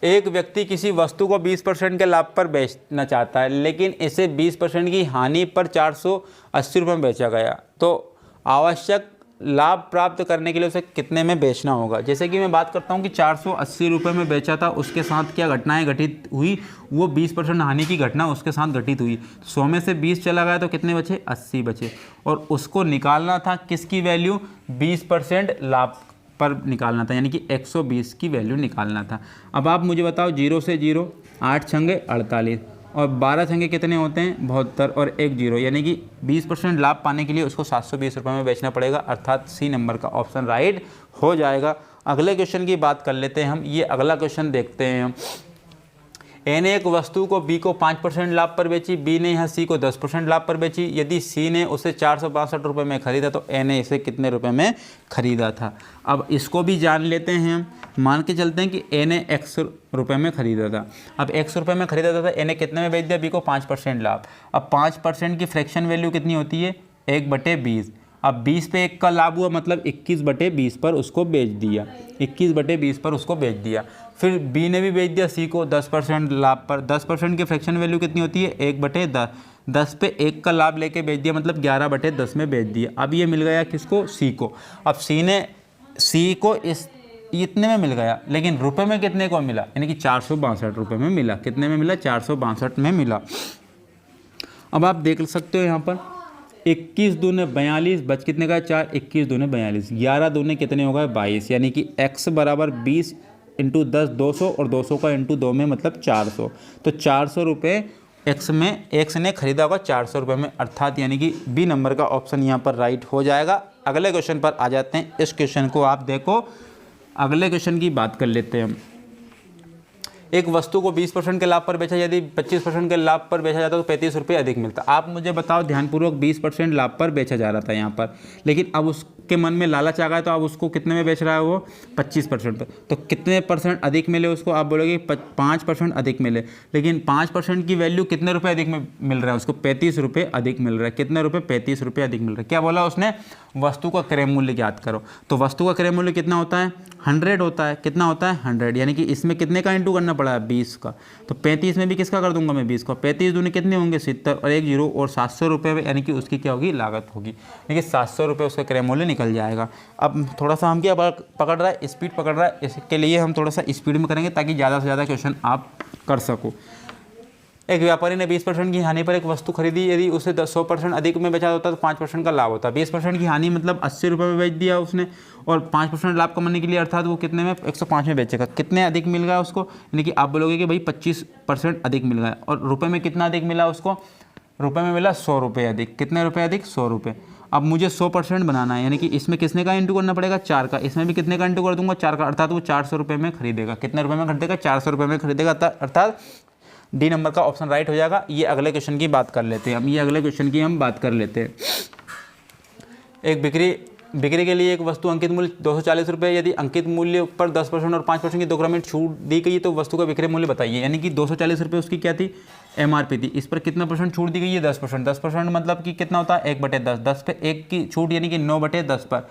एक व्यक्ति किसी वस्तु को 20% के लाभ पर बेचना चाहता है, लेकिन इसे 20% की हानि पर 480 रुपये में बेचा गया। तो आवश्यक लाभ प्राप्त करने के लिए उसे कितने में बेचना होगा? जैसे कि मैं बात करता हूं कि 480 रुपये में बेचा था, उसके साथ क्या घटनाएं घटित हुई? वो 20% हानि की घटना उसके साथ घटित हुई। 100 में से 20 चला गया तो कितने बचे? 80 बचे। और उसको निकालना था किसकी वैल्यू? 20% लाभ पर निकालना था, यानी कि 120 की वैल्यू निकालना था। अब आप मुझे बताओ 0 से 0, 8 छंगे 48 और 12 छंगे कितने होते हैं 72 और 1 0, यानी कि 20% लाभ पाने के लिए उसको 720 रुपये में बेचना पड़ेगा, अर्थात सी नंबर का ऑप्शन राइट हो जाएगा। अगले क्वेश्चन की बात कर लेते हैं हम। ये अगला क्वेश्चन देखते हैं हम। ए ने एक वस्तु को बी को 5% लाभ पर बेची, बी ने यहाँ सी को 10% लाभ पर बेची। यदि सी ने उसे 462 रुपये में खरीदा तो ए ने इसे कितने रुपए में खरीदा था। अब इसको भी जान लेते हैं हम। मान के चलते हैं कि ए ने x रुपये में खरीदा था। अब x रुपये में खरीदा था, ए ने कितने में बेच दिया, बी को 5% लाभ। अब 5% की फ्रैक्शन वैल्यू कितनी होती है 1/20। अब 20 पे 1 का लाभ हुआ, मतलब 21/20 पर उसको बेच दिया, 21/20 पर उसको बेच दिया। फिर बी ने भी बेच दिया सी को 10% लाभ पर। 10% की फ्रैक्शन वैल्यू कितनी होती है 1/10। 10 पे 1 का लाभ लेके बेच दिया, मतलब 11/10 में बेच दिया। अब ये मिल गया किसको, सी को। अब सी को इतने में मिल गया, लेकिन रुपए में कितने को मिला, यानी कि 462 रुपये में मिला। कितने में मिला, 462 में मिला। अब आप देख सकते हो यहाँ पर 21 दूने 42, बच कितने का 4, 21 दूने 42, 11 दूने कितने हो गए 22, यानी कि x बराबर 20 इंटू 10 200 और 200 का इंटू 2 में मतलब 400। तो 400 रुपये एक्स ने खरीदा होगा 400 रुपये में, अर्थात यानी कि बी नंबर का ऑप्शन यहाँ पर राइट हो जाएगा। अगले क्वेश्चन पर आ जाते हैं। इस क्वेश्चन को आप देखो, अगले क्वेश्चन की बात कर लेते हैं हम। एक वस्तु को 20% के लाभ पर बेचा, यदि 25% के लाभ पर बेचा जाता तो 35 रुपये अधिक मिलता। आप मुझे बताओ ध्यानपूर्वक, 20% लाभ पर बेचा जा रहा था यहाँ पर, लेकिन अब उसके मन में लालच आ गया, तो अब उसको कितने में बेच रहा है वो 25% पर। तो कितने % अधिक मिले उसको, आप बोलोगे 5% अधिक मिले, लेकिन 5% की वैल्यू कितने रुपये अधिक में मिल रहा है उसको, 35 रुपये अधिक मिल रहा है। कितने रुपये, 35 रुपये अधिक मिल रहा है। क्या बोला उसने, वस्तु का क्रय मूल्य ज्ञात करो। तो वस्तु का क्रय मूल्य कितना होता है 100 होता है। कितना होता है 100, यानी कि इसमें कितने का इंटू करना पड़ा है 20 का। तो 35 में भी किसका कर दूंगा मैं 20 का। 35 दूने कितने होंगे 70 और 1 0 और 700 रुपये, यानी कि उसकी क्या होगी लागत होगी, यानी कि 700 रुपये उसका क्रय मूल्य निकल जाएगा। अब थोड़ा सा हम क्या पकड़ रहा है, स्पीड पकड़ रहा है, इसके लिए हम थोड़ा सा स्पीड में करेंगे ताकि ज़्यादा से ज़्यादा क्वेश्चन आप कर सको। एक व्यापारी ने 20% की हानि पर एक वस्तु खरीदी, यदि उसे 100% अधिक में बेचा होता तो 5% का लाभ होता। 20% की हानि मतलब 80 रुपये में बेच दिया उसने, और 5% लाभ कमाने के लिए अर्थात वो कितने में 105 में बेचेगा। कितने अधिक मिल गया उसको, यानी कि आप बोलोगे कि भाई 25% अधिक मिल गया। और रुपये में कितना अधिक मिला उसको, रुपये में मिला 100 रुपये अधिक। कितने रुपये अधिक 100 रुपये। अब मुझे 100% बनाना है, यानी कि इसमें किसने का इंटू करना पड़ेगा 4 का, इसमें भी कितने का इंटू कर दूंगा 4 का, अर्थात वो 400 रुपये में खरीदेगा। कितने रुपये में खरीदेगा 400 रुपये में खरीदेगा, अर्थात डी नंबर का ऑप्शन राइट हो जाएगा। ये अगले क्वेश्चन की बात कर लेते हैं हम बात कर लेते हैं। एक बिक्री के लिए एक वस्तु अंकित मूल्य 240 रुपये, यदि अंकित मूल्य पर 10% और 5% की 2 ग्राम छूट दी गई तो वस्तु का विक्रय मूल्य बताइए। यानी कि 240 रुपये उसकी क्या थी MRP थी, इस पर कितना % छूट दी गई है 10%। 10% मतलब कि कितना होता है 1/10, 10 पे 1 की छूट यानी कि 9/10 पर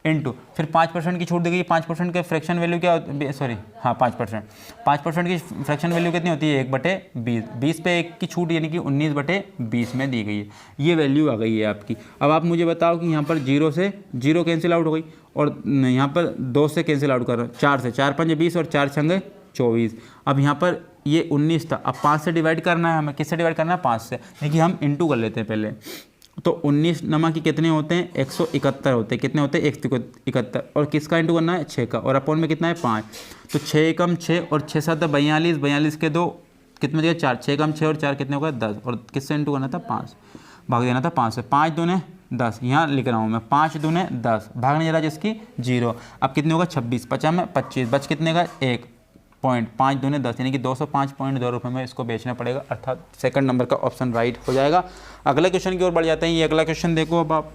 इंटू फिर 5% की छूट दी गई। 5% के फ्रैक्शन वैल्यू क्या होती, सॉरी हाँ 5% की फ्रैक्शन वैल्यू कितनी होती है 1/20। 20 पे 1 की छूट यानी कि 19/20 में दी गई है। ये वैल्यू आ गई है आपकी। अब आप मुझे बताओ कि यहाँ पर 0 से 0 कैंसिल आउट हो गई, और यहाँ पर 2 से कैंसिल आउट कर रहा हूँ, 4 से, 4 5 20 और 4 6 24। अब यहाँ पर ये 19 था, अब 5 से डिवाइड करना है हमें। किससे डिवाइड करना है 5 से, यानी कि हम इंटू कर लेते हैं पहले। तो 19 नमा की कितने होते हैं 171 होते हैं। कितने होते हैं 171, और किसका इंटू करना है 6 का, और अपॉन में कितना है 5। तो 6 एकम 6 और 6 7 42, 42 के 2 कितने बचे 4, 6 एकम 6 और 4 कितने हो गए 10, और किससे इंटू करना था 5, भाग देना था 5 से। 5 दूने 10, यहाँ लिख रहा हूँ मैं 5 दूने 10, भागने जा रहा जिसकी 0। अब कितने होगा 26, 50 में 25, बच कितने का 1.5 दूने 10, यानी कि 205.2 रुपये में इसको बेचना पड़ेगा, अर्थात सेकंड नंबर का ऑप्शन राइट हो जाएगा। अगले क्वेश्चन की ओर बढ़ जाते हैं। ये अगला क्वेश्चन देखो अब आप।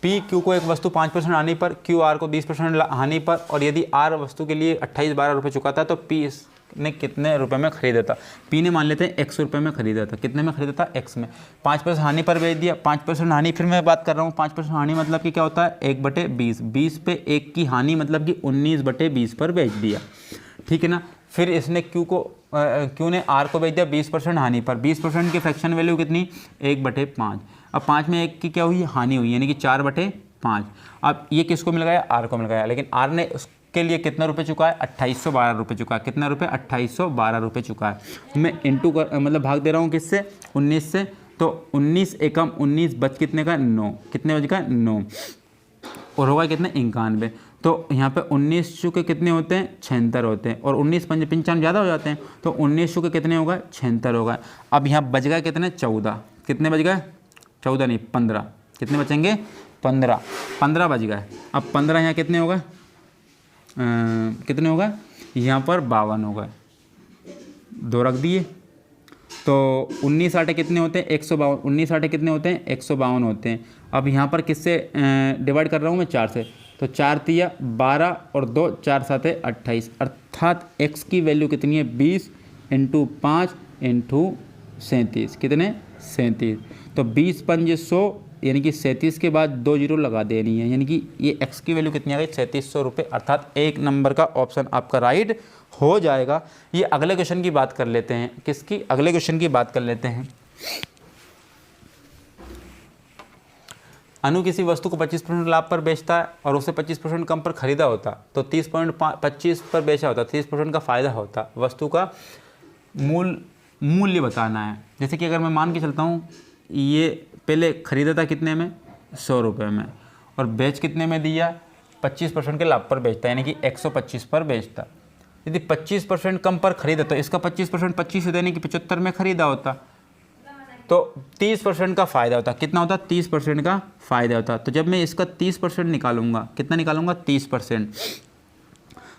पी क्यू को एक वस्तु 5% हानि पर, क्यू आर को 20% हानि पर, और यदि आर वस्तु के लिए 28-12 रुपये चुकाता है तो पी ने कितने रुपए में खरीदा था। पी ने मान लेते हैं 100 रुपये में खरीदा था। कितने में खरीदा था x में। 5% हानि पर बेच दिया। 5% हानि, फिर मैं बात कर रहा हूँ 5% हानि मतलब कि क्या होता है 1/20। 20 पे 1 की हानि मतलब कि 19/20 पर बेच दिया, ठीक है ना। फिर इसने क्यू ने आर को बेच दिया 20% हानि पर। 20% की फ्रैक्शन वैल्यू कितनी 1/5। अब 5 में 1 की क्या हुई हानि हुई, यानी कि 4/5। अब ये किसको मिल गया आर को मिल गया, लेकिन आर ने के लिए कितना रुपए चुका है 2812 रुपये चुका है। कितना रुपये 2812 रुपये चुका है। मैं इंटू कर मतलब भाग दे रहा हूँ किससे 19 से, तो 19 एकम 19 बच कितने का 9, कितने बच का 9, और होगा कितने 91। तो यहाँ पे 19 चुके कितने होते हैं 76 होते हैं, और 19 पंजे 95 ज़्यादा हो जाते हैं, तो 19 चुके कितने होगा 76 होगा। अब यहाँ बच गए कितने 14, कितने बच गए 14 नहीं 15, कितने बचेंगे 15 बच गए। अब 15 यहाँ कितने होगा कितने होगा यहाँ पर 52 होगा, 2 रख दिए। तो 19 आटे कितने होते हैं 152, 19 आटे कितने होते हैं 152 होते हैं। अब यहाँ पर किससे डिवाइड कर रहा हूँ मैं 4 से, तो 4 तिया 12 और 2 4 7 28, अर्थात x की वैल्यू कितनी है 20 × 5 × 37, कितने 37। तो 20 पंजे 100 यानी कि 37 के बाद 2 जीरो लगा देनी है, यानी कि ये x की वैल्यू कितनी आ गई 3700 रुपये, अर्थात 1 नंबर का ऑप्शन आपका राइट हो जाएगा। ये अगले क्वेश्चन की बात कर लेते हैं, किसकी अगले क्वेश्चन की बात कर लेते हैं। अनु किसी वस्तु को 25% लाभ पर बेचता है और उसे 25% कम पर खरीदा होता, तो 30.25 पर बेचा होता, 30% का फ़ायदा होता। वस्तु का मूल्य बताना है। जैसे कि अगर मैं मान के चलता हूँ ये पहले खरीदा था कितने में 100 रुपये में, और बेच कितने में दिया 25% के लाभ पर बेचता, यानी कि 125 पर बेचता। यदि 25% कम पर खरीदा तो इसका 25% 25 होता, यानी कि 75 में खरीदा होता, तो 30% का फ़ायदा होता। कितना होता 30% का फ़ायदा होता। तो जब मैं इसका 30% निकालूंगा, कितना निकालूंगा 30%,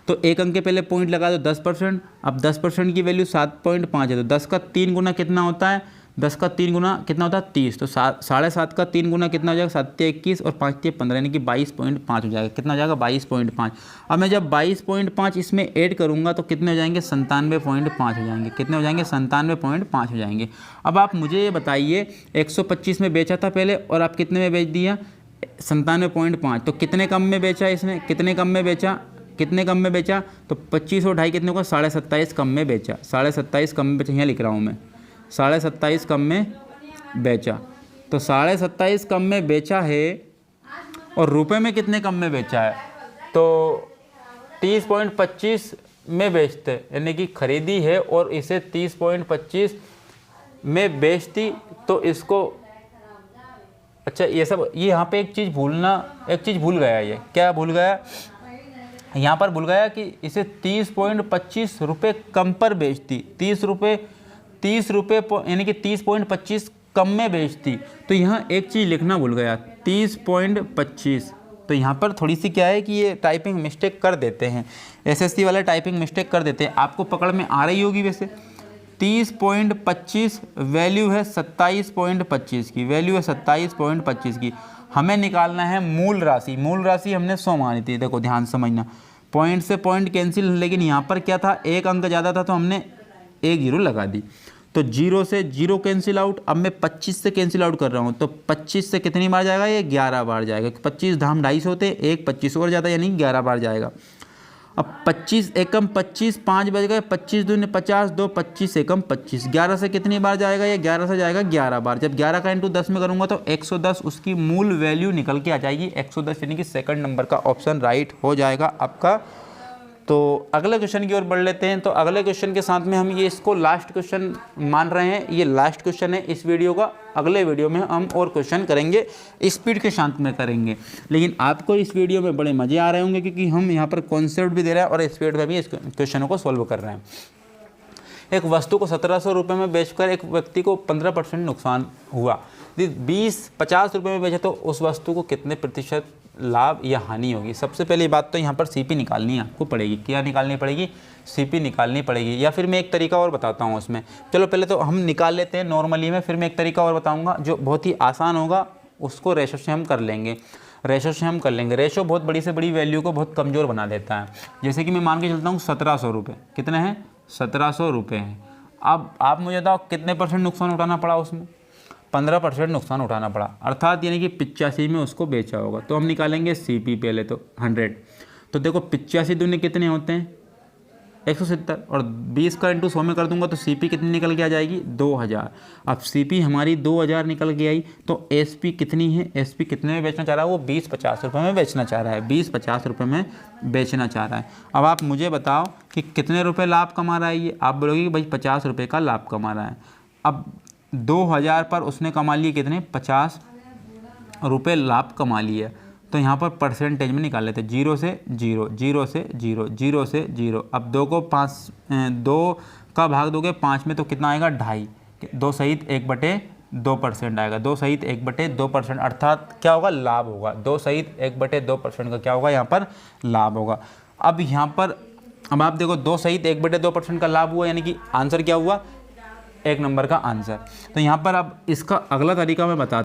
तो एक अंक के पहले पॉइंट लगा दो 10%। अब 10% की वैल्यू 7.5 है, तो 10 का 3 गुना कितना होता है, 10 का 3 गुना कितना होता है 30, तो 7.5 का 3 गुना कितना हो जाएगा 7 21 और 5 15, यानी कि 22.5 हो जाएगा। कितना हो जाएगा 22.5। अब मैं जब 22.5 इसमें ऐड करूंगा तो कितने हो जाएंगे 97.5 हो जाएंगे, कितने हो जाएंगे 97.5 हो जाएंगे। अब आप मुझे ये बताइए 125 में बेचा था पहले और आप कितने में बेच दिया 97.5, तो कितने कम में बेचा इसने, कितने कम में बेचा, कितने कम में बेचा, तो 25 और 2.5 कितने होगा 27.5 कम में बेचा, 27.5 कम में बेचा, यहाँ लिख रहा हूँ मैं 27.5 कम में बेचा। तो 27.5 कम में बेचा है और रुपए में कितने कम में बेचा है, तो 30.25 में बेचते, यानी कि खरीदी है और इसे 30.25 में बेचती, तो इसको अच्छा ये सब ये यहाँ पे एक चीज़ भूल गया, ये क्या भूल गया यहाँ पर भूल गया कि इसे 30.25 रुपये कम पर बेचती, 30 रुपये यानी कि 30.25 कम में बेचती। तो यहाँ एक चीज़ लिखना भूल गया 30.25, तो यहाँ पर थोड़ी सी क्या है कि ये टाइपिंग मिस्टेक कर देते हैं, एसएससी वाले टाइपिंग मिस्टेक कर देते हैं, आपको पकड़ में आ रही होगी वैसे। 30.25 वैल्यू है 27.25 की, वैल्यू है 27.25 की। हमें निकालना है मूल राशि, मूल राशि हमने 100 मानी थी, देखो ध्यान समझना, पॉइंट से पॉइंट कैंसिल, लेकिन यहाँ पर क्या था एक अंक ज़्यादा था तो हमने एक जीरो लगा दी, तो 0 से 0 कैंसिल आउट। अब मैं 25 से कैंसिल आउट कर रहा हूँ, तो 25 से कितनी बार जाएगा, ये 11 बार जाएगा। 25 धाम 250 होते, एक 25 और ज़्यादा यानी 11 बार जाएगा। अब 25 एकम 25, 5 बज गए, 25 दूनी 50, 2 25 एकम 25, 11 से कितनी बार जाएगा, ये 11 से जाएगा 11 बार। जब 11 का इंटू 10 में करूँगा तो 110 उसकी मूल वैल्यू निकल के आ जाएगी, 110, यानी कि सेकंड नंबर का ऑप्शन राइट हो जाएगा आपका। तो अगले क्वेश्चन की ओर बढ़ लेते हैं। तो अगले क्वेश्चन के साथ में हम ये इसको लास्ट क्वेश्चन मान रहे हैं, ये लास्ट क्वेश्चन है इस वीडियो का। अगले वीडियो में हम और क्वेश्चन करेंगे, स्पीड के साथ में करेंगे, लेकिन आपको इस वीडियो में बड़े मज़े आ रहे होंगे क्योंकि हम यहाँ पर कॉन्सेप्ट भी दे रहे हैं और स्पीड में भी इस क्वेश्चनों को सॉल्व कर रहे हैं। एक वस्तु को 1700 रुपये में बेचकर एक व्यक्ति को 15% नुकसान हुआ, यदि 50 रुपये में बेचे तो उस वस्तु को कितने प्रतिशत लाभ या हानि होगी। सबसे पहली बात तो यहाँ पर सीपी निकालनी आपको पड़ेगी। क्या निकालनी पड़ेगी, सीपी निकालनी पड़ेगी। या फिर मैं एक तरीका और बताता हूँ उसमें, चलो पहले तो हम निकाल लेते हैं नॉर्मली में, फिर मैं एक तरीका और बताऊँगा जो बहुत ही आसान होगा, उसको रेशो से हम कर लेंगे। रेशो बहुत बड़ी से बड़ी वैल्यू को बहुत कमज़ोर बना देता है। जैसे कि मैं मान के चलता हूँ 1700 रुपये, कितने हैं 1700 रुपये हैं। अब आप मुझे बताओ कितने % नुकसान उठाना पड़ा, उसमें 15% नुकसान उठाना पड़ा, अर्थात यानी कि 85 में उसको बेचा होगा। तो हम निकालेंगे सीपी पहले तो 100, तो देखो 85 दूनी कितने होते हैं 170, और 20 का इंटू 100 में कर दूंगा तो सीपी कितनी निकल के आ जाएगी 2000। अब सीपी हमारी 2000 निकल के आई, तो एसपी कितनी है, एसपी कितने में बेचना चाह रहा है, वो 20-50 रुपये में बेचना चाह रहा है, 20-50 रुपये में बेचना चाह रहा है। अब आप मुझे बताओ कि कितने रुपये लाभ कमा रहा है ये, आप बोलोगे कि भाई 50 रुपये का लाभ कमा रहा है। अब 2000 पर उसने कमा लिए कितने, 50 रुपये लाभ कमा लिए। तो यहाँ पर परसेंटेज में निकाल लेते, 0 से 0, 0 से 0, 0 से 0। अब 2 को 5, 2 का भाग दोगे 5 में तो कितना आएगा, 2.5, 2 सहित 1/2% आएगा, 2 सहित 1/2%, अर्थात क्या होगा, लाभ होगा। 2 सहित 1/2% का क्या होगा, यहाँ पर लाभ होगा। अब यहाँ पर अब आप देखो 2 सहित 1/2% का लाभ हुआ, यानी कि आंसर क्या हुआ, 1 नंबर का आंसर। तो यहाँ पर अब इसका अगला तरीका मैं बताता